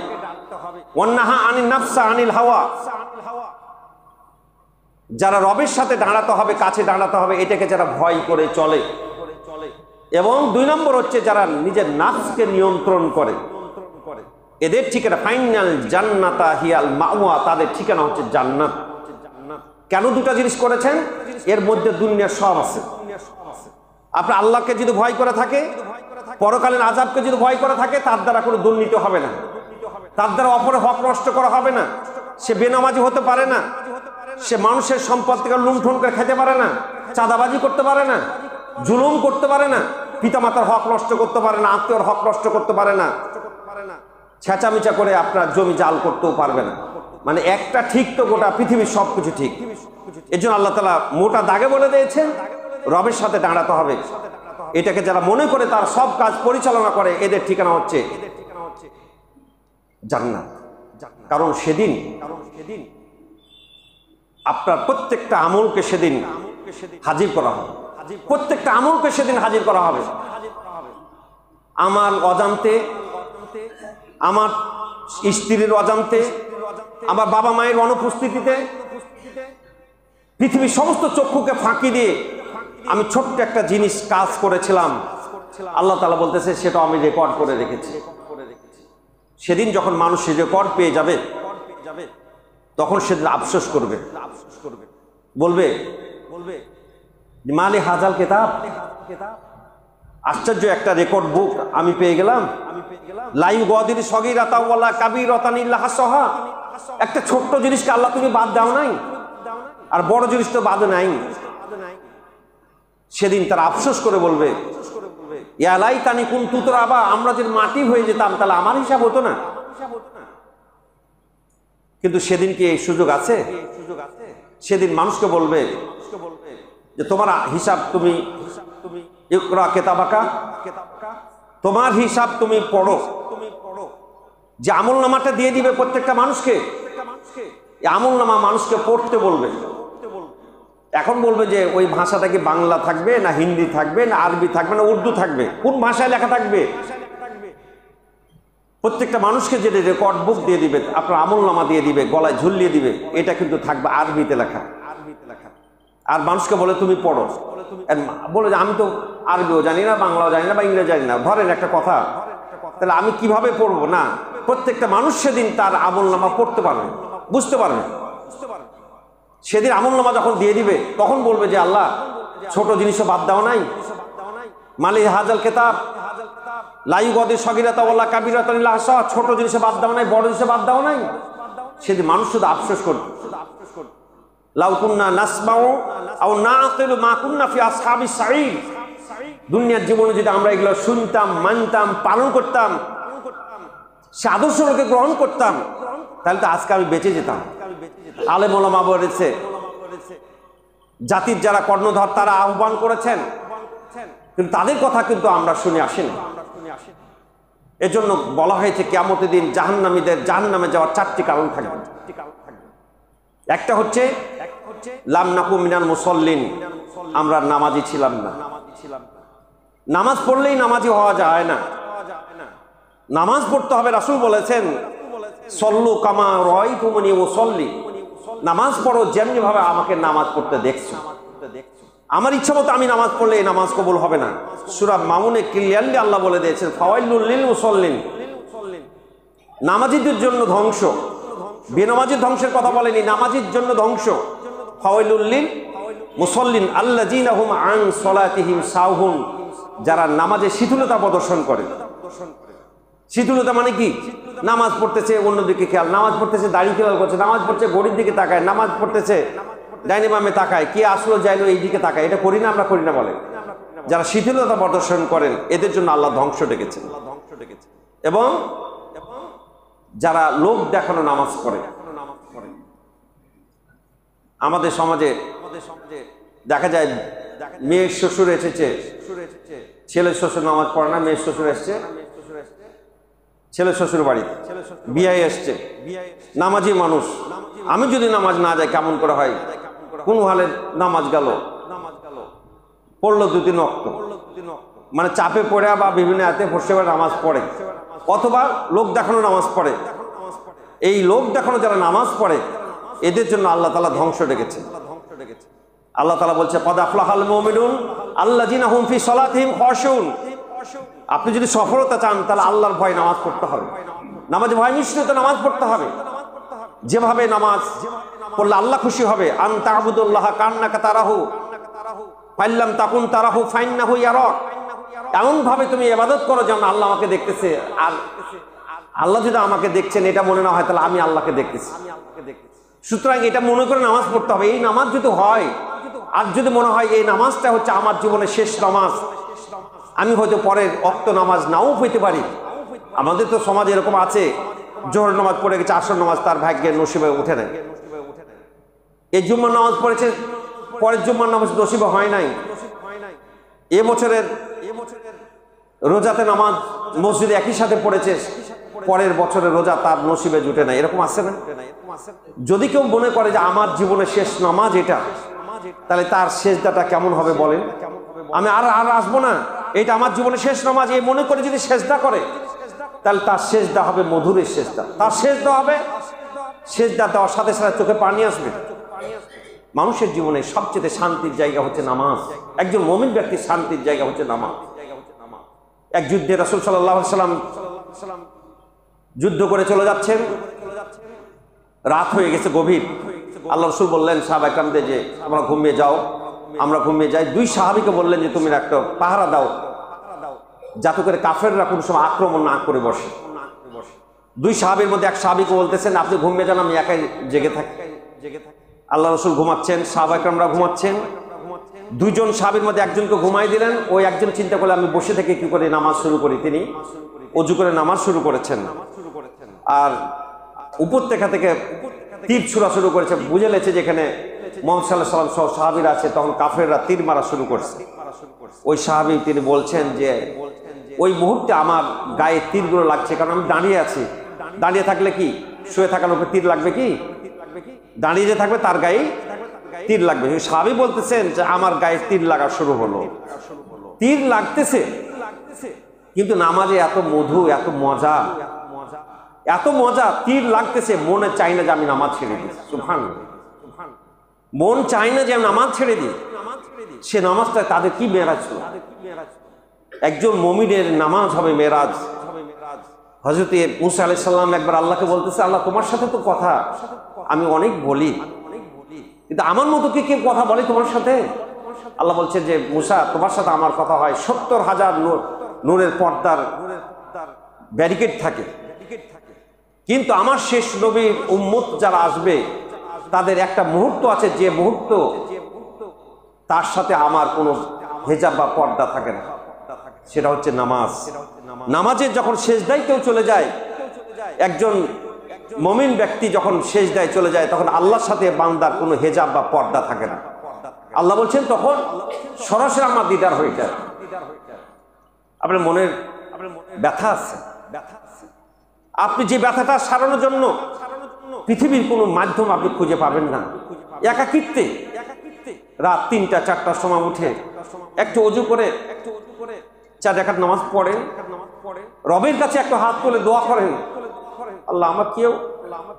ওয়ান্নাহা আনিন নাফসা আনিল হাওয়া, যারা রবের সাথে দাঁড়াতে হবে, কাছে দাঁড়াতে হবে, এটাকে যারা ভয় করে চলে। এবং 2 নম্বর হচ্ছে যারা নিজের নাফসকে নিয়ন্ত্রণ করে, এদের ঠিকানা ফাইনাল জান্নাতা হিয়াল মাওয়া, তাদের ঠিকানা হচ্ছে জান্নাত। কেন দুটা জিনিস করেছেন? এর মধ্যে দুনিয়ার সব আছে। আপনি আল্লাহকে যদি ভয় করে থাকে, পরকালীন আযাবকে যদি ভয় করে থাকে, তার দ্বারা কোনো দুর্নীতি হবে না, তার দ্বারা অপরের হক নষ্ট করা হবে না, সে বেনামাজি হতে পারে না, সে মানুষের সম্পদ থেকে লুণ্ঠন করে খেতে পারে না, চাঁদাবাজি করতে পারে না, জুলুম করতে পারে না, পিতামাতার হক নষ্ট করতে পারে না, আত্মীয়র হক নষ্ট করতে পারে না, ছেঁচামিচা করে আপনার জমি জাল করতেও পারবে না। মানে একটা ঠিক তো গোটা পৃথিবীর সবকিছু ঠিক। এর জন্য আল্লাহ তাআলা মোটা দাগে বলে দিয়েছেন রবের সাথে দাঁড়াতে হবে। এটাকে যারা মনে করে তার সব কাজ পরিচালনা করে, এদের ঠিকানা হচ্ছে জান্নাত। কারণ সেদিন আপনার প্রত্যেকটা আমলকে সেদিন হাজির করা হবে, প্রত্যেকটা আমলকে সেদিন হাজির করা হবে। আমার অজান্তে, আমার স্ত্রীর অজান্তে, আমার বাবা মায়ের অনুপস্থিতিতে, পৃথিবীর সমস্ত চক্ষুকে ফাঁকি দিয়ে আমি ছোট্ট একটা জিনিস কাজ করেছিলাম, আল্লাহ তাআলা বলতেছে সেটা আমি রেকর্ড করে রেখেছি। সেদিন যখন মানুষ সে রেকর্ড পেয়ে যাবে, তখন সেদিন আফসোস করবে, বলবে মালি হাজাল কিতাব, আশ্চর্য একটা রেকর্ড বুক আমি পেয়ে গেলাম। লা ইউগাদিরু সগীরাতাও ওয়ালা কাবীরাতান ইল্লা হাসাহা, একটা ছোট্ট জিনিসকে আল্লাহ তুমি বাদ দাও নাই, আর বড় জিনিস তো বাদ নাই। সেদিন তারা আফসোস করে বলবে ইয়া লাইতানি কুনতু তুরাবা, আমরা যদি মাটি হয়ে যেতাম তাহলে আমার হিসাব হতো না। কিন্তু সেদিন কি এই সুযোগ আছে? সেদিন মানুষকে বলবে যে তোমার হিসাব তুমি ইকরা কিতাবাকা, তোমার হিসাব তুমি পড়ো। যে আমলনামাটা দিয়ে দিবে প্রত্যেকটা মানুষকে, এই আমলনামা মানুষকে পড়তে বলবে। এখন বলবে যে ওই ভাষাটা কি বাংলা থাকবে, না হিন্দি থাকবে, না আরবি থাকবে, না উর্দু থাকবে, কোন ভাষায় লেখা থাকবে? প্রত্যেকটা মানুষকে যে রেকর্ড বুক দিয়ে দিবে, আপনার আমলনামা দিয়ে দিবে, গলায় ঝুলিয়ে দিবে, এটা কিন্তু থাকবে আরবিতে লেখা। আর মানুষকে বলে তুমি পড়ো, বলে যে আমি তো আরবিও জানি না, বাংলাও জানি না, বা ইংরেজি জানি না। ধরেন একটা কথা, তাহলে আমি কিভাবে পড়বো? না, প্রত্যেকটা মানুষ সেদিন তার আমলনামা পড়তে পারবে, বুঝতে পারবে। সেদিন আমলনামা যখন দিয়ে দিবে, তখন বলবে যে আল্লাহ ছোট জিনিসও বাদ দাও নাই, মালি হাজাল কিতাব লা ইউগাদিরু সগীরাতাও ওয়ালা কাবীরাতান ইল্লা হাসাহা, ছোট জিনিসও বাদ দাও নাই, বড় জিনিসও বাদ দাও নাই। সেদিন মানুষ শুধু আফসোস করবে, লাউ কুন্না নাসমাউ আও নাআকিলু মা কুন্না ফি আসহাবিস সাঈর, দুনিয়ার জীবনে যদি আমরা এগুলো শুনতাম, মানতাম, পালন করতাম, সে আদর্শকে গ্রহণ করতাম, তাহলে তো আজকে আমি বেঁচে যেতাম। আলেম ওলামা বলেছে, জাতির যারা কর্ণধর তারা আহ্বান করেছেন, কিন্তু তাদের কথা কিন্তু আমরা শুনে আসিনি। এজন্য বলা হয়েছে কিয়ামতের দিন জাহান্নামীদের জাহান্নামে যাওয়ার 4টি কারণ থাকবে। একটা হচ্ছে লাম নাকু মিনাল মুসল্লিন, আমরা নামাজি ছিলাম না। নামাজ পড়লেই নামাজি হওয়া যায় না, নামাজ পড়তে হবে। রাসূল বলেছেন সল্লু কামা রাআইতুমুনি উসাল্লি, নামাজ পড়ো যেমনি ভাবে আমাকে নামাজ পড়তে দেখছো। আমার ইচ্ছা মতো আমি নামাজ পড়লে এই নামাজ কবুল হবে না। সূরা মাউনে ক্লিয়ারলি আল্লাহ বলে দিয়েছেন ফাওয়াইলুল লিল মুসাল্লিন, নামাজীদের জন্য ধ্বংস। বেনামাজির ধ্বংসের কথা বলেনি, নামাজীর জন্য ধ্বংস। ফাওয়াইলুল লিল মুসাল্লিন আল্লাযীনা হুম আন সালাতিহিম সাহুন, যারা নামাজে শিথিলতা প্রদর্শন করে। শিথিলতা মানে কি? নামাজ পড়তেছে অন্যদিকে খেয়াল, নামাজ পড়তেছে দাড়ি খেয়াল করছে, নামাজ পড়ছে ঘড়ির দিকে তাকায়, নামাজ পড়তেছে ডাইনে বামে তাকায়, কে আসলো যাইলো এই দিকে তাকায়। এটা করি না, আমরা করি না বলে। যারা শিথিলতা প্রদর্শন করেন এদের জন্য আল্লাহ ধ্বংস ডেকেছেন। এবং যারা লোক দেখানো নামাজ পড়ে, আমাদের সমাজে দেখা যায় মেয়ের শ্বশুর এসেছে, ছেলের শ্বশুর নামাজ পড়ে না, মেয়ের শ্বশুর এসছে ছেলের শ্বশুর বাড়িতে, বিয়ে এসছে, নামাজি মানুষ। আমি যদি নামাজ না যাই কেমন করে হয়? কোন হালে নামাজ গেল, পড়লো 2-3 ওয়াক্ত, মানে চাপে পড়ে বা বিভিন্ন হাতে বসে নামাজ পড়ে, অথবা লোক দেখানো নামাজ পড়ে। এই লোক দেখানো যারা নামাজ পড়ে এদের জন্য আল্লাহ তাআলা ধ্বংস ডেকেছে। আল্লাহ তাআলা বলছে কদ আফলাহাল মুমিনুন আল্লাযীনা হুম ফি সালাতিহিম খাশিউন। আপনি যদি সফলতা চান তাহলে আল্লাহর ভয় নামাজ পড়তে হবে, নামাজ ভয় নিশ্চিত নামাজ পড়তে হবে। যেভাবে নামাজ পড়লে আল্লাহ খুশি হবে, আন তা'বুদুল্লাহ কান্নাকা তারাহু ফাইল্লাম তাকুন তারাহু ফাইন্নাহু ইয়ারাক, এমন ভাবে তুমি ইবাদত করো যেন আল্লাহ আমাকে দেখতেছে। আর আল্লাহ যদি আমাকে দেখছেন এটা মনে না হয় তাহলে আমি আল্লাহকে দেখতেছি। সুতরাং এটা মনে করে নামাজ পড়তে হবে। এই নামাজ যদি হয়, আর যদি মনে হয় এই নামাজটা হচ্ছে আমার জীবনের শেষ নামাজ, আমি হয়তো পরের ওয়াক্ত নামাজ নাও হইতে পারি। আমাদের তো সমাজে এরকম আছে, জোহর নামাজ পড়ে গেছে, আসর নামাজ তার ভাগ্যের নসিবে উঠে নেয়। এই জুম্মার নামাজ পড়েছে, পরের জুম্মার নামাজ নসিবে হয় নাই। এ বছরের রোজাতে নামাজ মসজিদে একই সাথে পড়েছে, পরের বছরের রোজা তার নসিবে জুটে নাই। এরকম আছে না? যদি কেউ মনে করে যে আমার জীবনের শেষ নামাজ এটা, তাহলে তার সেজদাটা কেমন হবে বলেন? আমি আর আসবো না, এটা আমার জীবনের শেষ নামাজ এই মনে করে যদি সেজদা করে, তাহলে তার সেজদা হবে মধুরের সেজদা। তার সেজদা হবে, সেজদা দেওয়ার সাথে সাথে চোখে পানি আসবে। মানুষের জীবনে সবচেয়ে শান্তির জায়গা হচ্ছে নামাজ। একজন মুমিন ব্যক্তির শান্তির জায়গা হচ্ছে নামাজ। এক যুদ্ধে রাসূল সাল্লাল্লাহু আলাইহি ওয়াসাল্লাম যুদ্ধ করে চলে যাচ্ছেন, রাত হয়ে গেছে গভীর। আল্লাহ রাসূল বললেন সাহাবায়ে কেরামদের যে তোমরা ঘুমিয়ে যাও, আমরা ঘুমিয়ে যাই। 2 সাহাবীকে বললেন যে তুমি একটা পাহারা দাও, যাতে করে কাফেররা কোনো সময় আক্রমণ না করে বসে। 2 সাহাবীর মধ্যে এক সাহাবীকে বলতেছেন আপনি ঘুমিয়ে যান, আমি একাই জেগে থাকি। আল্লাহ রাসূল ঘুমাচ্ছেন, সাহাবায়ে কেরামরা ঘুমাচ্ছেন। 2 জন সাহাবীর মধ্যে একজনকে ঘুমাই দিলেন। ওই একজন চিন্তা করলে আমি বসে থেকে কি করে নামাজ শুরু করি। তিনি ওযু করে নামাজ শুরু করেছেন, আর উপর থেকে তীর ছোড়া শুরু করেছে। বুঝে লেছে যেখানে মুহাম্মদ সাল্লাল্লাহু আলাইহি ওয়াসাল্লাম সহ সাহাবীরা আছে, তখন কাফেররা তীর মারা শুরু করছে। ওই সাহাবী তিনি বলছেন যে ওই মুহূর্তে আমার গায়ে তীরগুলো লাগছে, কারণ আমি দাঁড়িয়ে আছি। দাঁড়িয়ে থাকলে কি শুয়ে থাকার উপরে তীর লাগবে? কি দাঁড়িয়ে যে থাকবে তার গায়ে তীর লাগবে। সাহাবী বলতেছেন যে আমার গায়ে তীর লাগা শুরু হলো। তীর লাগতেছে, কিন্তু নামাজে এত মধু, এত মজা, এত মজা, তীর লাগতেছে, মনে চাই না যে আমি নামাজ ছেড়ে দিই। সুবহানাল্লাহ, মন চাই না যে আমি নামাজ ছেড়ে দিই। সে নামাজটা তাদের কি মেরাজ ছিল। একজন মুমিনের নামাজ হবে মেরাজ। হযরত মুসা আলাইহিস সালাম একবার আল্লাহকে বলতেছে, আল্লাহ তোমার সাথে তো কথা আমি অনেক বলি, কিন্তু আমার মতো কি কেউ কথা বলে তোমার সাথে? আল্লাহ বলছে যে মুসা তোমার সাথে আমার কথা হয়, 70,000 নূরের পর্দার ব্যারিকেড থাকে, কিন্তু আমার শেষ নবীর উম্মত যারা আসবে তাদের একটা মুহূর্ত আছে, যে মুহূর্ত তার সাথে আমার কোনো হেজাব বা পর্দা থাকে না। সেটা হচ্ছে নামাজ। নামাজে যখন সেজদায় কেউ চলে যায়, একজন মুমিন ব্যক্তি যখন সেজদায় চলে যায়, তখন আল্লাহর সাথে বান্দার কোনো হেজাব বা পর্দা থাকে না। আল্লাহ বলছেন তখন সরাসরি আমার দিদার হয়ে যায়। আপনার মনের ব্যথা আছে, আপনি যে ব্যথাটা সারানোর জন্য পৃথিবীর কোনো মাধ্যম আপনি খুঁজে পাবেন না। একাকিত্বে রাত 3টা 4টার সময় উঠে একটু অজু করে 4 রাকাত নামাজ পড়েন, রবের কাছে একটু হাত তুলে দোয়া করেন, আল্লাহ আমার কেউ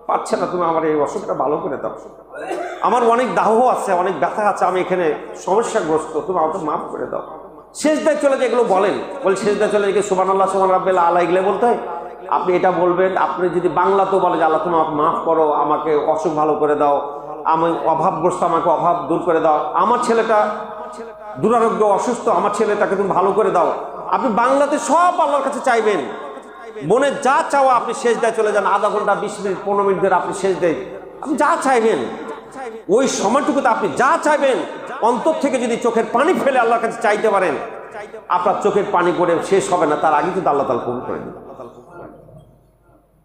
পারছে না, তুমি আমার এই অসুখটা ভালো করে দাও, আমার অনেক দাহ আছে, অনেক ব্যথা আছে, আমি এখানে সমস্যাগ্রস্ত, তুমি আমাকে মাফ করে দাও। সেজদায় চলে যে এগুলো বলেন, সেজদায় চলে যে সুবহানাল্লাহ সুবহান রাব্বিল আলা এগুলো বলতে হয়। আপনি এটা বলবেন, আপনি যদি বাংলাতেও বলে যে আল্লাহ তুমি আমাকে মাফ করো, আমাকে অসুখ ভালো করে দাও, আমি অভাবগ্রস্ত, আমাকে অভাব দূর করে দাও, আমার ছেলেটা দুরারোগ্য অসুস্থ, আমার ছেলেটাকে তুমি ভালো করে দাও। আপনি বাংলাতে সব আল্লাহর কাছে চাইবেন, মনে যা চাওয়া আপনি সেজদায় চলে যান, আধা ঘন্টা 20 মিনিট 15 মিনিট ধরে আপনি সেজদায় আপনি যা চাইবেন, ওই সময়টুকুতে আপনি যা চাইবেন অন্তর থেকে যদি চোখের পানি ফেলে আল্লাহর কাছে চাইতে পারেন, আপনার চোখের পানি পড়ে শেষ হবে না, তার আগে কিন্তু আল্লাহ তাআলা কবুল করে দেবেন।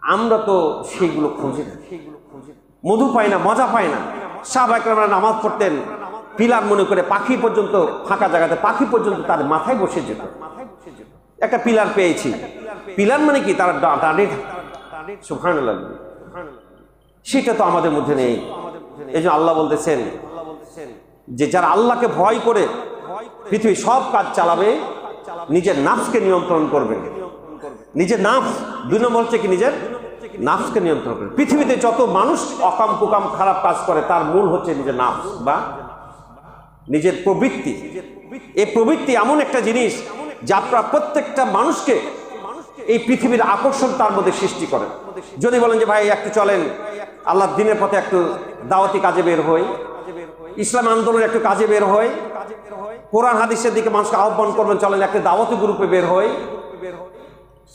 আমরা তো সেইগুলো খুঁজি না, মধু পাই না, মজা পাই না। সাহাবায়ে কেরামরা নামাজ পড়তেন, পিলার মনে করে পাখি পর্যন্ত, ফাঁকা জায়গাতে পাখি পর্যন্ত তার মাথায় বসে যেত। একটা পিলার পেয়েছি, পিলার মানে কি, তার ডানে, সুবহানাল্লাহ, সেটা তো আমাদের মধ্যে নেই। এই জন্য আল্লাহ বলতেছেন যে যারা আল্লাহকে ভয় করে পৃথিবীর সব কাজ চালাবে, নিজের নাফসকে নিয়ন্ত্রণ করবে। নিজের নাফস, 2 নম্বর হচ্ছে কি, নিজের নাফসকে নিয়ন্ত্রণ করবে। পৃথিবীতে যত মানুষ অকাম কুকাম খারাপ কাজ করে, তার মূল হচ্ছে নিজের নাফস বা নিজের প্রবৃত্তি। এই প্রবৃত্তি এমন একটা জিনিস যা আপনার প্রত্যেকটা মানুষকে এই পৃথিবীর আকর্ষণ তার মধ্যে সৃষ্টি করে। যদি বলেন যে ভাই একটু চলেন আল্লাহর দ্বীনের পথে একটু দাওয়াতি কাজে বের হই, ইসলাম আন্দোলনের একটু কাজে বের হই, কোরআন হাদিসের দিকে মানুষকে আহ্বান করবেন, চলেন একটা দাওয়াতি গ্রুপে বের হই,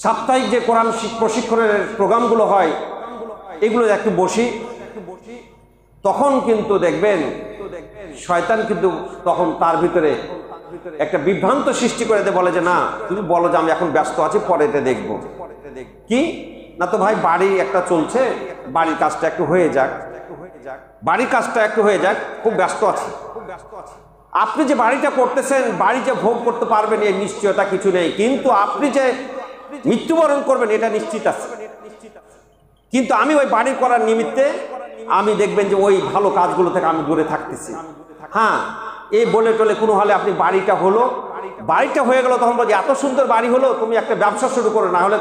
সাপ্তাহিক যে কোরআন প্রশিক্ষণের প্রোগ্রামগুলো হয় এগুলো একটু বসি, তখন কিন্তু দেখবেন শয়তান কিন্তু তখন তার ভিতরে একটা বিভ্রান্ত সৃষ্টি করে দেয়, বলে যে না তুমি বলো যে আমি এখন ব্যস্ত আছি, পরে এটা দেখবো। কি না তো ভাই, বাড়ি একটা চলছে, বাড়ির কাজটা একটু হয়ে যাক, বাড়ির কাজটা একটু হয়ে যাক, খুব ব্যস্ত আছি। আপনি যে বাড়িটা করতেছেন, বাড়ি যে ভোগ করতে পারবেন এই নিশ্চয়তা কিছু নেই, কিন্তু আপনি যে মৃত্যুবরণ করবেন এটা নিশ্চিত আছে। কিন্তু আমি ওই বাড়ি করার নিমিত্তে আমি দেখবেন যে ওই ভালো কাজগুলো থেকে আমি দূরে থাকতেছি। হ্যাঁ, এই বলে টলে কোনো হলে আপনি বাড়িটা হলো, বাড়িটা হয়ে গেল, তখন বলছি এত সুন্দর বাড়ি হলো, তুমি একটা ব্যবসা শুরু করো, না হলে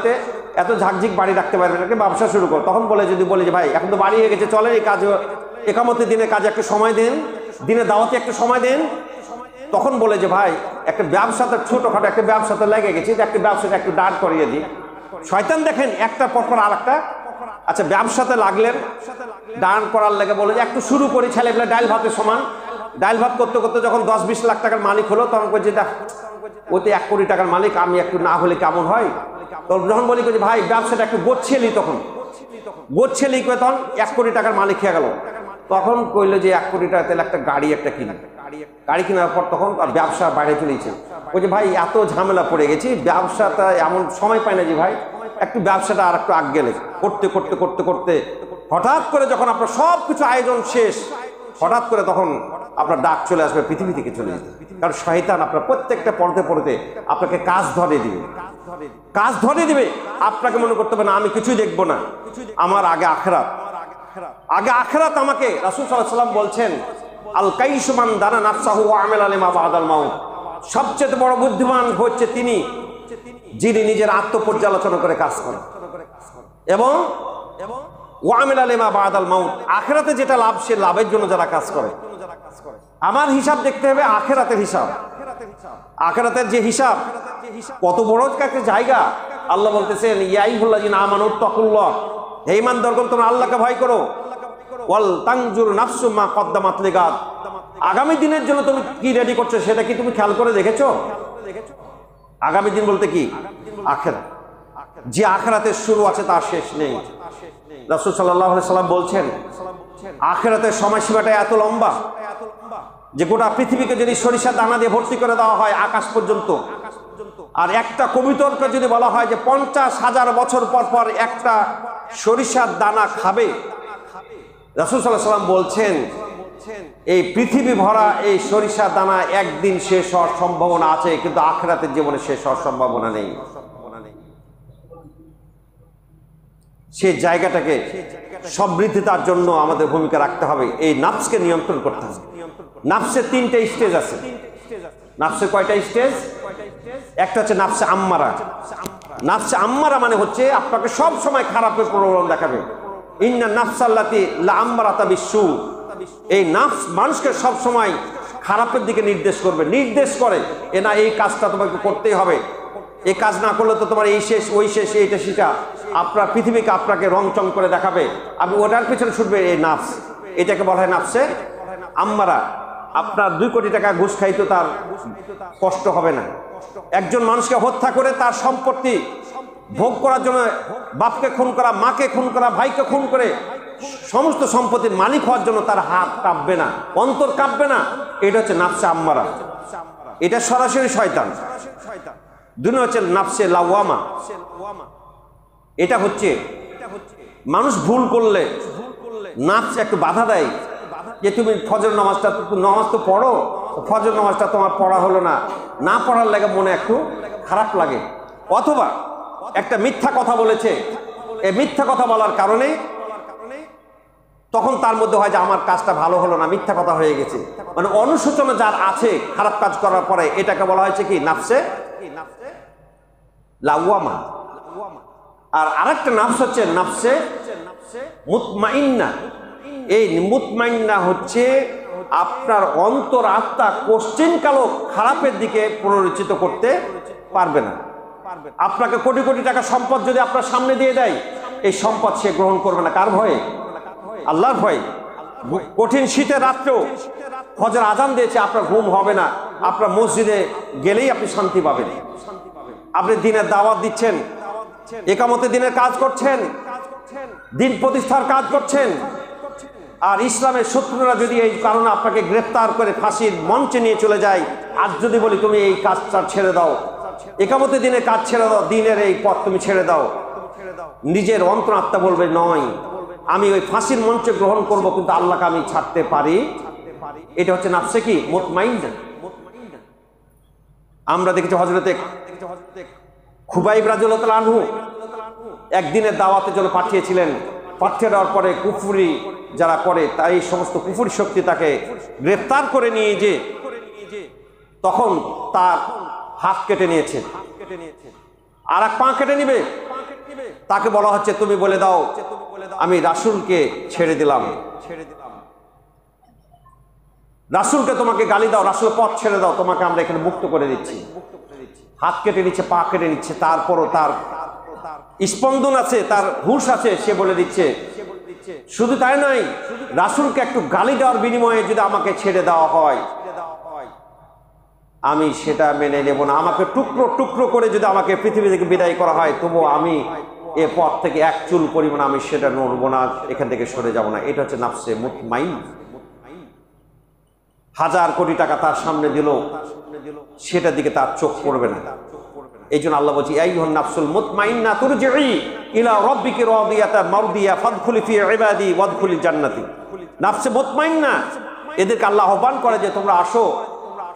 এত ঝাঁকঝিক বাড়ি রাখতে পারবে না, একটা ব্যবসা শুরু করো। তখন বলে, যদি বলে যে ভাই এখন তো বাড়ি হয়ে গেছে, চলে এই কাজ, একামতের দিনের কাজে একটু সময় দেন, দিনে দাওয়াতে একটু সময় দেন, তখন বলে যে ভাই একটা ব্যবসাতে, ছোটখাটো একটা ব্যবসাতে লেগে গেছি, একটা ব্যবসাটা একটু দাঁড় করিয়ে দিই। শয়তান দেখেন একটা পরপর আর একটা, আচ্ছা ব্যবসাতে লাগলেন, দাঁড় করার লেগে বলে যে একটু শুরু করি, ছেলেবেলা ডাল ভাতের সমান, ডাল ভাত করতে করতে যখন 10-20 লাখ টাকার মালিক হলো, তখন বলছে ওতে 1 কোটি টাকার মালিক, আমি একটু না হলে কেমন হয়। তখন যখন বলি যে ভাই ব্যবসাটা একটু গোছিয়ে নি, তখন গোছিয়ে নি, তখন 1 কোটি টাকার মালিক হয়ে গেল। তখন কইলো যে 1 কোটি টাকা তাহলে একটা গাড়ি একটা কিনে, গাড়ি কেনার পর তখন আর ব্যবসা বাইরে চলেছে। ওই যে ভাই এত ঝামেলা পড়ে গেছি, ব্যবসাটা এমন সময় পাই না যে ভাই একটু ব্যবসাটা আর একটু আগ গেলে, করতে করতে করতে করতে হঠাৎ করে যখন আপনার সব কিছু আয়োজন শেষ, হঠাৎ করে তখন আপনার ডাক চলে আসবে পৃথিবী থেকে চলে যেতে। কারণ শয়তান আপনার প্রত্যেকটা পড়তে পড়তে আপনাকে কাজ ধরে দিবে, কাজ ধরে দিবে। আপনাকে মনে করতে হবে না আমি কিছুই দেখবো না, আমার আগে আখিরাত, আগে আখিরাত আমাকে। রাসূল সাল্লাল্লাহু আলাইহি ওয়াসাল্লাম বলছেন, আল কাইসু মান দানা নাফসাহু ওয়া আমিলা লিমা বাদাল মাউত। সবচেয়ে বড় বুদ্ধিমান হচ্ছে তিনি যিনি নিজের আত্মপর্যালোচনা করে কাজ করেন এবং ওয়া আমিলা লিমা বাদাল মাউত, আখিরাতে যেটা লাভ সে লাভের জন্য যারা কাজ করে। আমার হিসাব দেখতে হবে আখিরাতের হিসাব, আখিরাতের যে হিসাব, কত বড় একটা জায়গা। আল্লাহ বলতেছেন ইয়া আইয়ুহাল্লাযিনা আমানু তাকুল্লাহ, হে ঈমানদারগণ তোমরা আল্লাহকে ভয় করো, ওয়াল তানজুর নাফসু মা কদ্দামাত লিগাদ, আগামী দিনের জন্য তুমি কি রেডি করছো সেটা কি তুমি খেয়াল করে দেখেছো? আগামী দিন বলতে কি? আখিরাত। যে আখিরাতের শুরু আছে তার শেষ নেই। রাসূল সাল্লাল্লাহু আলাইহি সাল্লাম বলছেন আখিরাতের সময়সীমাটা এত লম্বা যে গোটা পৃথিবীকে যদি সরিষার দানা দিয়ে ভর্তি করে দেওয়া হয় আকাশ পর্যন্ত, আর একটা কবিতর্ক যদি বলা হয় যে 50,000 বছর পর পর একটা সরিষার দানা খাবে, রাসূল সাল্লাল্লাহু আলাইহি ওয়াসাল্লাম বলছেন এই পৃথিবী ভরা এই সরিষার দানা একদিন শেষ হওয়ার সম্ভাবনা আছে, কিন্তু আখিরাতের জীবনে শেষ হওয়ার সম্ভাবনা নেই। সেই জায়গাটাকে সমৃদ্ধিতার জন্য আমাদের ভূমিকা রাখতে হবে, এই নাফসকে নিয়ন্ত্রণ করতে হবে। নাফসের 3টে স্টেজ আছে। নাফসের কয়টা স্টেজ? একটা হচ্ছে নাফসে আম্মারা। নাফসে আম্মারা মানে হচ্ছে আপনাকে সব সময় খারাপের প্রলোভন দেখাবে। ইন্না নাফসাল্লাতি লাআম্মারাতা বিসসু, এই নাফস মানুষকে সব সময় খারাপের দিকে নির্দেশ করবে, নির্দেশ করে এ না এই কাজটা তোমাকে করতেই হবে, এই কাজ না করলে তো তোমার এই শেষ ওই শেষ এইটা সেটা, আপনার পৃথিবীকে আপনাকে রংচং করে দেখাবে, আপনি ওটার পিছনে ছুটবে। এই নাফস, এটাকে বলা হয় নাফসে আম্মারা। আপনার 2 কোটি টাকা ঘুষ খাইতে তার কষ্ট হবে না। একজন মানুষকে হত্যা করে তার সম্পত্তি ভোগ করার জন্য বাপকে খুন করা, মাকে খুন করা, ভাইকে খুন করে সমস্ত সম্পত্তির মালিক হওয়ার জন্য তার হাত কাঁপবে না, অন্তর কাঁপবে না। এটা হচ্ছে নাফসে আম্মারা, এটা সরাসরি শয়তান। 2 হচ্ছে নাফসে লাওয়ামা, এটা হচ্ছে মানুষ ভুল করলে নাফস একটু বাধা দেয় যে তুমি ফজর নামাজটা নামাজ তো পড়ো, ফজর নামাজটা তোমার পড়া হলো না, না পড়ার লাগে মনে একটু খারাপ লাগে। অথবা একটা মিথ্যা কথা বলেছে, এই মিথ্যা কথা বলার কারণে তখন তার মধ্যে হয় যে আমার কাজটা ভালো হলো না, মিথ্যা কথা হয়ে গেছে। মানে অনুশোচনা যার আছে খারাপ কাজ করার পরে, এটাকে বলা হয়েছে কি নাফসে লাওয়ামা। আর আরেকটা নাফস হচ্ছে নাফসে মুতমাইন্না। এই মুতমাইন্না হচ্ছে আপনার অন্তর আত্মা কোশ্চেন কালো খারাপের দিকে প্ররোচিত করতে পারবে না। আপনাকে কোটি কোটি টাকা সম্পদ যদি আপনার সামনে দিয়ে দেয়, এই সম্পদ সে গ্রহণ করবে না। কার ভয়ে? আল্লাহর ভয়ে। কঠিন শীতের রাত্রেও ফজর আজান দিয়েছে, আপনার ঘুম হবে না, আপনার মসজিদে গেলেই আপনি শান্তি পাবেন। আপনি দিনের দাওয়াত দিচ্ছেন, একামতে দিনের কাজ করছেন, দিন প্রতিষ্ঠার কাজ করছেন, আর ইসলামের শত্রুরা যদি এই কারণে আপনাকে গ্রেফতার করে ফাঁসির মঞ্চে নিয়ে চলে যায়, আজ যদি বলি তুমি এই কাজটা ছেড়ে দাও, একামতে দিনের কাজ ছেড়ে দাও, দিনের এই পথ তুমি ছেড়ে দাও, নিজের অন্তরাত্মা বলবে নয়, আমি ওই ফাঁসির মঞ্চে গ্রহণ করব, কিন্তু আল্লাহকে আমি ছাড়তে পারি। এটা হচ্ছে নাফসে কি মুতমাইন্না। আমরা দেখেছি হযরতে খুবাইব রাদিয়াল্লাহু তাআলা আনহু একদিনের দাওয়াতের জন্য পাঠিয়েছিলেন। পাঠিয়ে দেওয়ার পরে কুফরি যারা করে তাই সমস্ত কুফরি শক্তি তাকে গ্রেফতার করে নিয়ে যে তখন তার হাত কেটে নিয়েছে, আর এক পা কেটে নিবে। তাকে বলা হচ্ছে তুমি বলে দাও আমি রাসূলকে ছেড়ে দিলাম, রাসূলকে তোমাকে গালি দাও, রাসূল পথ ছেড়ে দাও, তোমাকে আমরা এখানে মুক্ত করে দিচ্ছি। হাত কেটে নিচ্ছে, পা কেটে নিচ্ছে, তারপরও তার স্পন্দন আছে, তার হুঁশ আছে, সে বলে দিচ্ছে। শুধু তাই নয়, রাসূলকে একটু গালি দেওয়ার বিনিময়ে যদি আমাকে ছেড়ে দেওয়া হয়, আমি সেটা মেনে নেব না। আমাকে টুকরো টুকরো করে যদি আমাকে পৃথিবী থেকে বিদায় করা হয়, তবুও আমি এ পথ থেকে এক চুল পরিমাণ আমি সেটা নড়ব না, এখান থেকে সরে যাব না। এটা হচ্ছে নাফসে মুতমাইন। 1000 কোটি টাকা তার সামনে দিল, সেটার দিকে তার চোখ পড়বে না। এই জন্য আল্লাহ বলছি আইয়ুহান নাফসুল মুতমাইন্না তুরজিই ইলা রাব্বিকি রাদিয়াতাম মারদিয়া ফাদখুলি ফি ইবাদি ওয়াদখুলিল জান্নাতি। নাফসে মুতমাইন্না, এদেরকে আল্লাহ আহ্বান করে যে তোমরা আসো,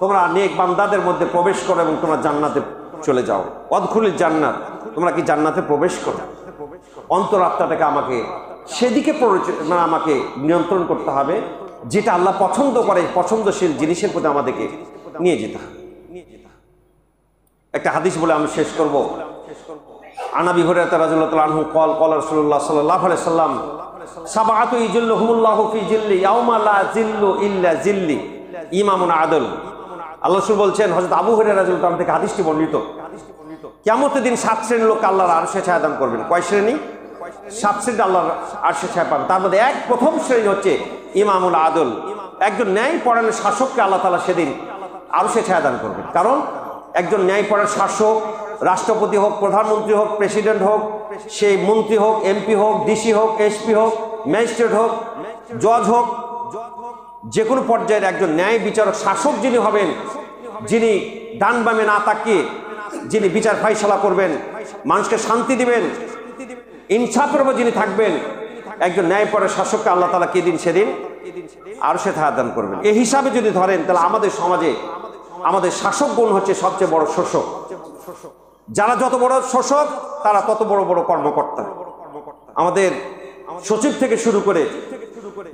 তোমরা নেক বান্দাদের মধ্যে প্রবেশ করো এবং তোমরা জান্নাতে চলে যাও। ওয়াদখুলিল জান্নাত, তোমরা কি জান্নাতে প্রবেশ করো। অন্তরাত্মাটাকে আমাকে সেদিকে আমাকে নিয়ন্ত্রণ করতে হবে, যেটা আল্লাহ পছন্দ করে, পছন্দশীল জিনিসের প্রতি আমাদেরকে নিয়ে যেতে হবে। একটা হাদিস বলে আমি শেষ করব। আন আবি হুরায়রা রাদিয়াল্লাহু তাআলা আনহু قال قال رسول الله صلى الله عليه وسلم سبعة يظلهم الله في ظله يوم لا ظل إلا ظله ইমামুন আদল। আল্লাহ রাসূল বলছেন, হযরত আবু হুরায়রা রাদিয়াল্লাহু তাআলা থেকে হাদিসটি বর্ণিত, কিয়ামতের দিন 7 শ্রেণীর লোক আল্লাহর আরশে ছায়া দান করবেন। কয় শ্রেণী? 7 শ্রেণী আল্লাহর আরশে ছায়া পাবেন। তার মধ্যে প্রথম শ্রেণী হচ্ছে ইমামুল আদল। একজন ন্যায় পরায়ণ শাসককে আল্লাহ তাআলা সেদিন আরশে ছায়া দান করবেন। কারণ একজন ন্যায়পরায়ণ শাসক, রাষ্ট্রপতি হোক, প্রধানমন্ত্রী হোক, প্রেসিডেন্ট হোক, সেই মন্ত্রী হোক, এমপি হোক, ডিসি হোক, এসপি হোক, ম্যাজিস্ট্রেট হোক, জজ হোক, যে কোনো পর্যায়ের একজন ন্যায় বিচারক শাসক যিনি হবেন, যিনি ডান বামে না তাকিয়ে যিনি বিচার ফাইসালা করবেন, মানুষকে শান্তি দিবেন, ইনসাফের উপর যিনি থাকবেন, একজন ন্যায়পরের শাসককে আল্লাহ তাআলা কে দিন সেদিন আরশে ছায়া দান করবেন। এই হিসাবে যদি ধরেন তাহলে আমাদের সমাজে আমাদের শাসকগণ হচ্ছে সবচেয়ে বড় শোষক। যারা যত বড় শোষক তারা তত বড় বড় কর্মকর্তা। আমাদের সচিব থেকে শুরু করে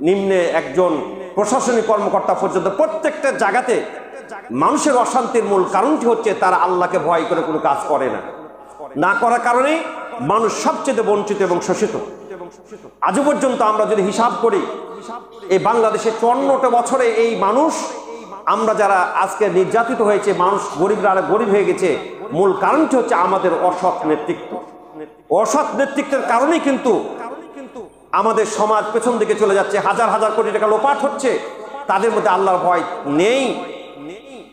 নিম্নে একজন প্রশাসনিক কর্মকর্তা পর্যন্ত প্রত্যেকটা জায়গাতে মানুষের অশান্তির মূল কারণটি হচ্ছে তারা আল্লাহকে ভয় করে কোনো কাজ করে না করার কারণে মানুষ সবচেয়ে বঞ্চিত এবং শোষিত। আজও পর্যন্ত আমরা যদি হিসাব করি এই বাংলাদেশে 54টা বছরে এই মানুষ, আমরা যারা আজকে নির্যাতিত হয়েছে, মানুষ গরিবরা আরো গরিব হয়ে গেছে, মূল কারণটি হচ্ছে আমাদের অসৎ নেতৃত্ব। অসৎ নেতৃত্বের কারণেই কিন্তু আমাদের সমাজ পেছন দিকে চলে যাচ্ছে, হাজার হাজার কোটি টাকা লোপাট হচ্ছে, তাদের মধ্যে আল্লাহর ভয় নেই।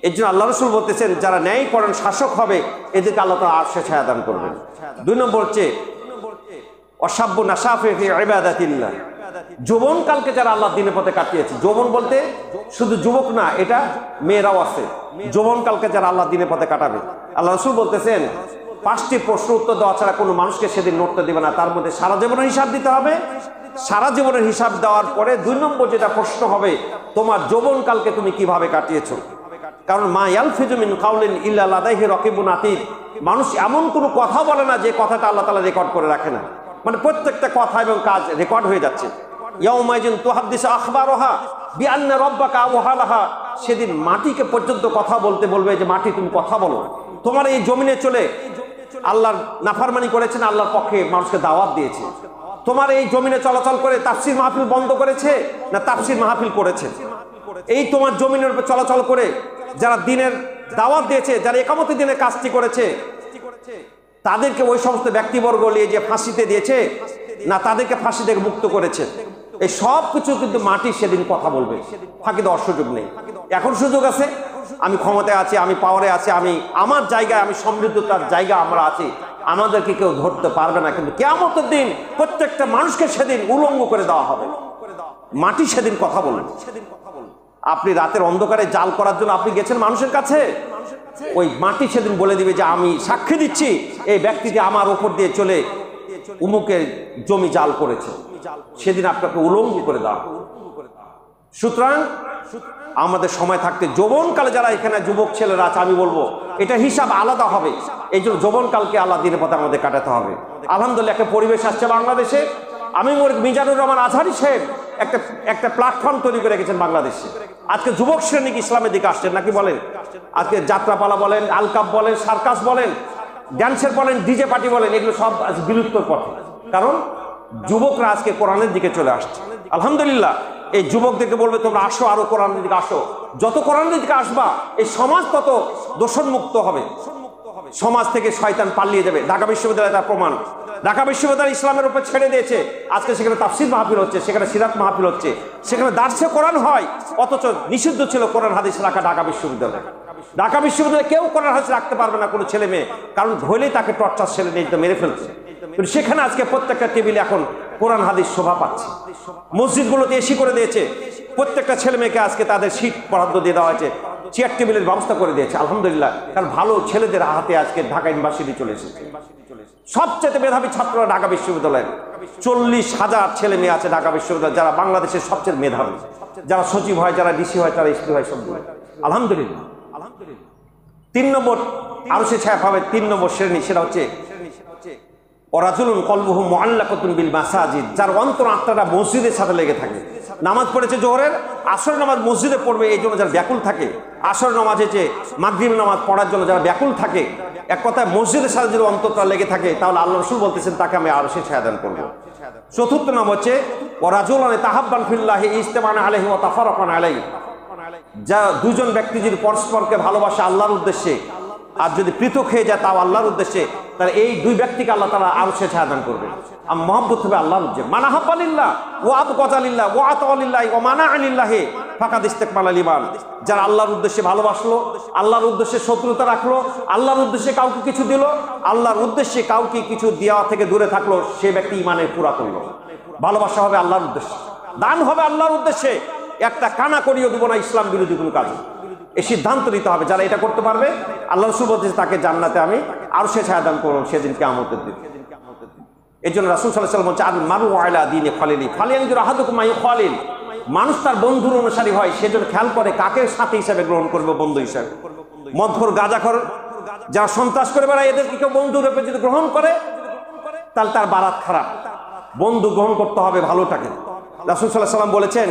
এর জন্য আল্লাহ রাসূল বলতেছেন যারা ন্যায়পরায়ণ শাসক হবে এদেরকে আল্লাহ তাআলা আরশে ছায়া দান করবেন। 2 নম্বর হচ্ছে অসাব্বু নাশাফি ফি ইবাদাতিল্লাহ, যৌবনকালকে যারা আল্লাহ দ্বীনের পথে কাটিয়েছে। যৌবন বলতে শুধু যুবক না, এটা মেয়েরাও আছে। যৌবনকালকে যারা আল্লাহ দ্বীনের পথে কাটাবে, আল্লাহ রাসূল বলতেছেন 5টি প্রশ্ন উত্তর দেওয়া ছাড়া কোনো মানুষকে সেদিন নড়তে দেবে না। তার মধ্যে সারা জীবনের হিসাব দিতে হবে। সারা জীবনের হিসাব দেওয়ার পরে 2 নম্বর যেটা প্রশ্ন হবে, তোমার যৌবনকালকে তুমি কিভাবে কাটিয়েছো। কারণ মা ইয়ালফিজু মিন কাউলিন ইল্লা লাদাইহি রাকিবুন আতীদ, মানুষ এমন কোনো কথা বলে না যে কথাটা আল্লাহ তাআলা রেকর্ড করে রাখে না। মানে প্রত্যেকটা কথা এবং কাজ রেকর্ড হয়ে যাচ্ছে। ইয়াউমাইজিন তুহাদ্দিসু আখবারহা বিআন্না রাব্বাকা আওহালাহা, সেদিন মাটিকে পর্যন্ত কথা বলতে বলবে যে মাটি তুমি কথা বলো। তোমার এই জমিনে চলে আল্লাহর নাফরমানি করেছে না আল্লাহর পক্ষে মানুষকে দাওয়াত দিয়েছে। তোমার এই জমিনে চলাচল করে তাফসীর মাহফিল বন্ধ করেছে না তাফসীর মাহফিল করেছে। এই তোমার জমিনের উপর চলাচল করে যারা দিনের দাওয়াত দিয়েছে, যারা ইকামতে দিনের কাজটি করেছে, তাদেরকে ওই সমস্ত ব্যক্তিবর্গ নিয়ে যে ফাঁসিতে দিয়েছে না তাদেরকে ফাঁসি থেকে মুক্ত করেছে। এই সব কিছু কিন্তু মাটি সেদিন কথা বলবে, ফাঁকি দেওয়ার সুযোগ নেই। এখন সুযোগ আছে, আমি ক্ষমতায় আছি, আমি পাওয়ারে আছি, আমি আমার জায়গায়, আমি সমৃদ্ধতার জায়গা আমরা আছি, আমাদেরকে কেউ ধরতে পারবে না। কিন্তু কিয়ামতের দিন প্রত্যেকটা মানুষকে সেদিন উলঙ্গ করে দেওয়া হবে। মাটি সেদিন কথা বলবে। আপনি রাতের অন্ধকারে জাল করার জন্য আপনি গেছেন মানুষের কাছে, ওই মাটি সেদিন বলে দিবে যে আমি সাক্ষী দিচ্ছি এই ব্যক্তিটি আমার উপর দিয়ে চলে উমুকের জমি জাল করেছে। সেদিন আপনাকে উলঙ্গ করে দেওয়া। সুতরাং আমাদের সময় থাকতে যৌবনকালে যারা এখানে যুবক ছেলেরা আছে, আমি বলবো এটা হিসাব আলাদা হবে। এই জন্য যৌবনকালকে আল্লাহ দ্বীনের পথে আমাদের কাটাতে হবে। আলহামদুলিল্লাহ একটা পরিবেশ আসছে বাংলাদেশে। আমি মিজানুর রহমান আজহারী সাহেব একটা প্ল্যাটফর্ম তৈরি করে রেখেছেন বাংলাদেশে। আজকে যুবক শ্রেণী ইসলামের দিকে আসছেন নাকি বলেন? আজকে যাত্রাপালা বলেন, আলকাপ বলেন, সার্কাস বলেন, ড্যান্সের বলেন, ডিজে পার্টি বলেন, এগুলো সব আজ বিলুপ্তর পথে। কারণ যুবকরা আজকে কোরআনের দিকে চলে আসছে। আলহামদুলিল্লাহ এই যুবকদেরকে বলবে তোমরা আসো, আরো কোরআনের দিকে আসো। যত কোরআনের দিকে আসবা এই সমাজ তত দূষণমুক্ত হবে, সমাজ থেকে শয়তান পালিয়ে যাবে। ঢাকা বিশ্ববিদ্যালয় তার প্রমাণ। ঢাকা বিশ্ববিদ্যালয় ইসলামের উপর ছেড়ে দিয়েছে, আজকে সেখানে তাফসীর মাহফিল হচ্ছে, সেখানে সিরাত মাহফিল হচ্ছে, সেখানে দার্সে কোরআন হয়। অথচ নিষিদ্ধ ছিল কোরআন হাদিস রাখা ঢাকা বিশ্ববিদ্যালয়ে। ঢাকা বিশ্ববিদ্যালয়ে কেউ কোরআন হাদিস রাখতে পারবে না কোনো ছেলে মেয়ে, কারণ ধরলেই তাকে টর্চার ছেলে নিয়ে মেরে ফেলছে। কিন্তু সেখানে আজকে প্রত্যেকটা টেবিলে এখন কোরআন হাদিস শোভা পাচ্ছে। মসজিদগুলোতে এসি করে দিয়েছে, প্রত্যেকটা ছেলে মেয়েকে আজকে তাদের সিট বরাদ্দ দিয়ে দেওয়া হয়েছে, চেয়ার টেবিলের ব্যবস্থা করে দিয়েছে। আলহামদুলিল্লাহ, কারণ ভালো ছেলেদের হাতে আজকে ঢাকা ইউনিভার্সিটি চলে এসেছে। সবচেয়ে মেধাবী ছাত্ররা ঢাকা বিশ্ববিদ্যালয়ের 40,000 ছেলে মেয়ে আছে ঢাকা বিশ্ববিদ্যালয়, যারা বাংলাদেশের সবচেয়ে মেধাবী, যারা সচিব হয়, যারা ডিসি হয়, যারা এসপি হয়, সবগুলো আলহামদুলিল্লাহ। 3 নম্বর আরো সে ছায়া পাবে, 3 নম্বর শ্রেণী, সেটা হচ্ছে ওয়ারাজুলুন কলবুহু মুআল্লাকাতুন বিল মাসাজিদ, যার অন্তর আত্মাটা মসজিদের সাথে লেগে থাকে। নামাজ পড়েছে জোহরের, আসরের নামাজ মসজিদে পড়বে এই জন্য যারা ব্যাকুল থাকে, আসরের নামাজ হচ্ছে মাগরিবের নামাজ পড়ার জন্য যারা ব্যাকুল থাকে, এক কথায় মসজিদের সাথে যদি অন্তরটা লেগে থাকে, তাহলে আল্লাহ রাসূল বলতেছেন তাকে আমি আরশে ছায়া দান করব। 4র্থ নাম হচ্ছে ওয়ারাজুলান তাহাব্বান ফিল্লাহি ইজতামানা আলাইহি ওয়া তাফারাকান আলাইহি, যা দুজন ব্যক্তি যদি পরস্পরকে ভালোবাসে আল্লাহর উদ্দেশ্যে, আর যদি পৃথক হয়ে যায় তাও আল্লাহর উদ্দেশ্যে, তাহলে এই 2 ব্যক্তিকে আল্লাহ তাআলা আরশে ছায়া দান করবে। আর মহব্বত হবে আল্লাহর উদ্দেশ্যে। মানা হাব্বালিল্লাহ ওয়া আবগাজালিল্লাহ ওয়া আতাওয়ালিল্লাহ ওয়া মানা আলিল্লাহি ফাকাদ ইস্তাকমালাল ঈমান, যারা আল্লাহর উদ্দেশ্যে ভালোবাসলো, আল্লাহর উদ্দেশ্যে শত্রুতা রাখলো, আল্লাহর উদ্দেশ্যে কাউকে কিছু দিল, আল্লাহর উদ্দেশ্যে কাউকে কিছু দেওয়া থেকে দূরে থাকলো, সে ব্যক্তি ঈমানের পুরা করলো। ভালোবাসা হবে আল্লাহর উদ্দেশ্যে, দান হবে আল্লাহর উদ্দেশ্যে। একটা কানা করিয়ে দেব না ইসলাম বিরোধী কোনো কাজ। এই সিদ্ধান্ত নিতে হবে। যারা এটা করতে পারবে আল্লাহ রাসূল বলতেছে তাকে জান্নাতে আমি আরশে ছায়া দান করব সেদিন কিয়ামতের দিন। এই জন্য রাসূল সাল্লাল্লাহু আলাইহি ওয়াসাল্লাম বলছেন আল মারউ আলা দীনি খালিলি ফালিয়ানজুর আহাদুকুম মা ইউখালিল। মানুষ তার বন্ধুর অনুসারী হয়, সেজন্য খেয়াল করে কাকে সাথী হিসেবে গ্রহণ করবে, বন্ধু হিসেবে। মদখোর, গাঁজাখোর, যারা সন্ত্রাস করে বেড়ায় এদেরকে কেউ বন্ধু রূপে যদি গ্রহণ করে তাহলে তার বারাত খারাপ। বন্ধু গ্রহণ করতে হবে ভালোটাকে। রাসূল সাল্লাল্লাহু আলাইহি ওয়াসাল্লাম বলেছেন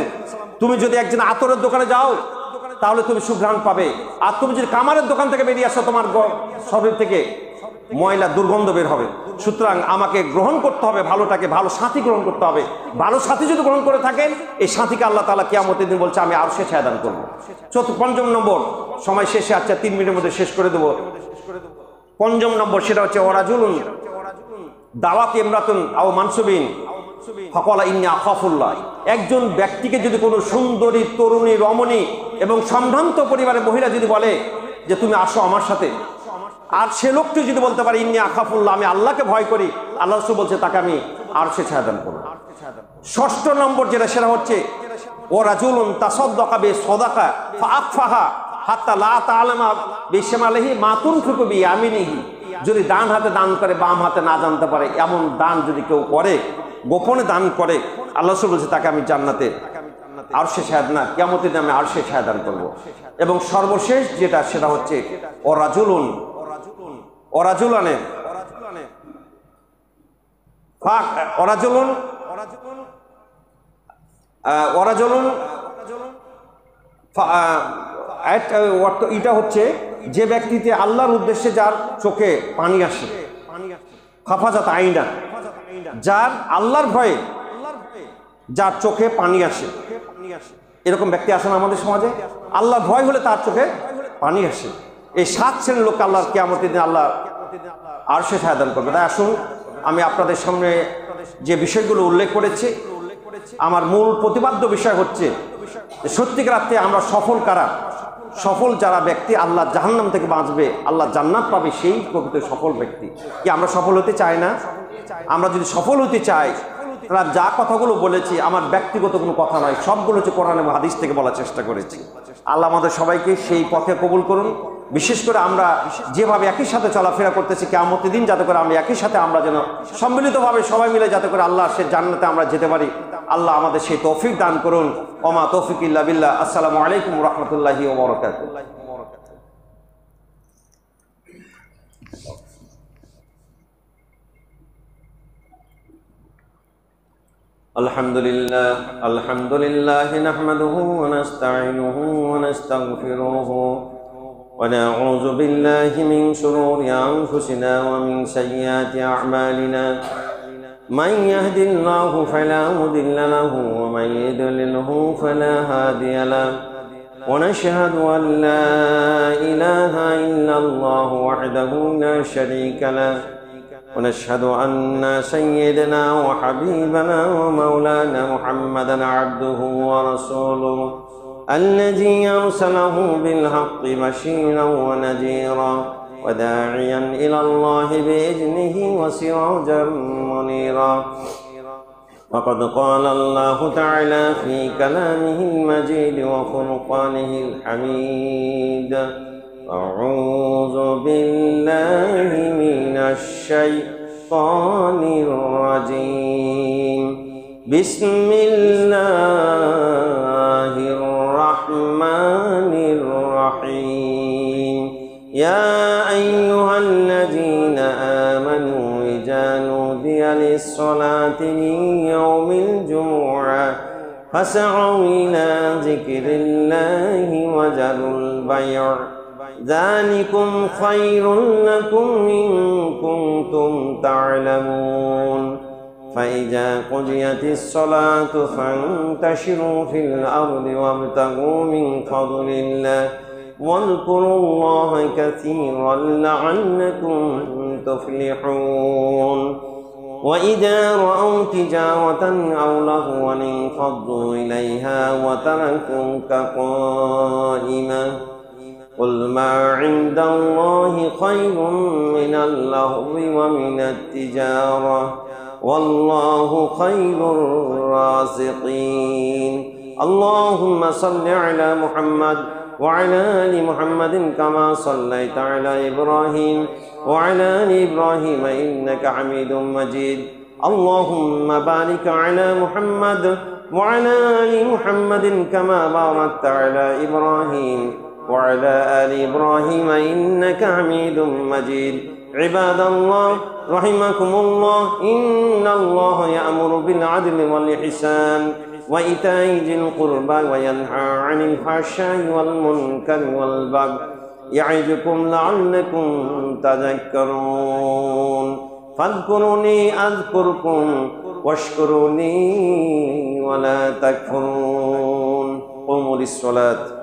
তুমি যদি একজন আতরের দোকানে যাও তাহলে তুমি সুঘ্রাণ পাবে, আর তুমি যদি কামারের দোকান থেকে বেরিয়ে আসো তোমার শরীর থেকে ময়লা দুর্গন্ধ বের হবে। সুতরাং আমাকে গ্রহণ করতে হবে ভালোটাকে, ভালো সাথী গ্রহণ করতে হবে। ভালো সাথী যদি গ্রহণ করে থাকেন এই সাথীকে আল্লাহ তাআলা কিয়ামতের দিন বলছে আমি আরশে ছায়া দান করবো। পঞ্চম নম্বর, সময় শেষে, আচ্ছা 3 মিনিটের মধ্যে শেষ করে দেবো। পঞ্চম নম্বর সেটা হচ্ছে ওয়ারাজুলুন দাওয়াত ইমরাতুন আও মানসুবিন ফাকালা ইন্নী আখাফুল্লাহ। একজন ব্যক্তিকে যদি কোনো সুন্দরী, তরুণী, রমণী এবং সম্ভ্রান্ত পরিবারের মহিলা যদি বলে যে তুমি আসো আমার সাথে, আর সে লোকটি যদি বলতে পারে ইন্নী আখাফুল্লাহ, আমি আল্লাহকে ভয় করি, আল্লাহ রাসূল বলছে তাকে আমি আরশে ছায়া দান করব। ষষ্ঠ নম্বর যেটা সেটা হচ্ছে ওয়ারাজুলুন তাসাদ্দাকা বিসাদাকা ফাআখফাহা হাত্তা লা তা'লামা বিশিমালিহি মা তুনফিকু বিয়ামিনিহি। যদি ডান হাতে দান করে বাম হাতে না জানতে পারে এমন দান যদি কেউ করে, গোপনে দান করে, আল্লাহ রাসূল বলছে তাকে আমি জান্নাতে আরশে ছায়া দান, কিয়ামতের দিন আমি আরশে ছায়া দান করব। এবং সর্বশেষ যেটা সেটা হচ্ছে ওরাজুলানে এটা হচ্ছে যে ব্যক্তিতে আল্লাহর উদ্দেশ্যে যার চোখে পানি আসে, হাফাজাত আইনা, যার আল্লাহর ভয়ে যার চোখে পানি আসে, এরকম ব্যক্তি আসে না আমাদের সমাজে? আল্লাহর ভয় হলে তার চোখে পানি আসে। এই 7 শ্রেণীর লোক আল্লাহর কিয়ামতের দিন আল্লাহ আরশে ছায়া দান করবে। তাই আসুন আমি আপনাদের সামনে যে বিষয়গুলো উল্লেখ করেছি, আমার মূল প্রতিপাদ্য বিষয় হচ্ছে সত্যিকার অর্থে আমরা সফল কারা? সফল যারা ব্যক্তি আল্লাহ জাহান্নাম থেকে বাঁচবে, আল্লাহ জান্নাত পাবে, সেই প্রকৃত সফল ব্যক্তি। কি আমরা সফল হতে চাই না? আমরা যদি সফল হতে চাই তাহলে যা কথাগুলো বলেছি আমার ব্যক্তিগত কোনো কথা নয়, সবগুলো হচ্ছে কোরআন এবং হাদিস থেকে বলার চেষ্টা করেছি। আল্লাহ আমাদের সবাইকে সেই পথে কবুল করুন। বিশেষ করে আমরা যেভাবে একই সাথে চলাফেরা করতেছি কিয়ামতের দিন যাতে করে আমরা একই সাথে আমরা যেন সম্মিলিতভাবে সবাই মিলে যাতে করে আল্লাহ সে জান্নাতে আমরা যেতে পারি। আল্লাহ আমাদের সেই তৌফিক দান করুন। ওমা তৌফিক ইল্লা বিল্লাহ। আসসালামু আলাইকুম ওয়া রাহমাতুল্লাহি ওয়া বারাকাতুহু। আলহামদুলিল্লাহ নাহমাদুহু ওয়া নাস্তাঈনুহু ওয়া নাস্তাগফিরুহু ওয়া নাউযু বিল্লাহি মিন শুরুরি আনফুসিনা ওয়া মিন সাইয়্যাতি আ'মালিনা। মান ইয়াহদিল্লাহু ফালা মুদিল্লা লাহু ওয়া মান ইউদ্লিলহু ফালা হাদিয়া লাহু। ওয়া নাশহাদু আন লা ইলাহা ইল্লাল্লাহু ওয়াহদাহু লা শারীকা লাহু ونشهد أن سيدنا وحبيبنا ومولانا محمدا عبده ورسوله الذي أرسله بالحق بشيرا ونذيرا وداعيا إلى الله بإذنه وسراجا منيرا. وقد قال الله تعالى في كلامه المجيد وفرقانه الحميد: أعوذ بالله من الشيطان الرجيم. بسم الله الرحمن الرحيم. يا أيها الذين آمنوا إذا نودي للصلاة من يوم الجمعة فاسعوا إلى ذكر الله وذروا البيع ذلكم خير لكم إن كنتم تعلمون. فإذا قضيت الصلاة فانتشروا في الأرض وابتغوا من فضل الله واذكروا الله كثيرا لعلكم تفلحون. وإذا رأوا تجارة أو لهوا انفضوا إليها وتركوك قائما. قل ما عند الله خير من اللهو ومن التجارة والله خير الرازقين. اللهم صل على محمد وعلى آل محمد كما صليت على إبراهيم وعلى آل إبراهيم إنك حميد مجيد اللهم بارك على محمد وعلى آل محمد كما باركت على إبراهيم وعلى آل إبراهيم إنك حميد مجيد عباد الله رحمكم الله إن الله يأمر بالعدل والإحسان وإيتاء ذي القربى وينهى عن الفحشاء والمنكر والبغي يعظكم لعلكم تذكرون فاذكروني أذكركم واشكروني ولا تكفرون قوموا للصلاة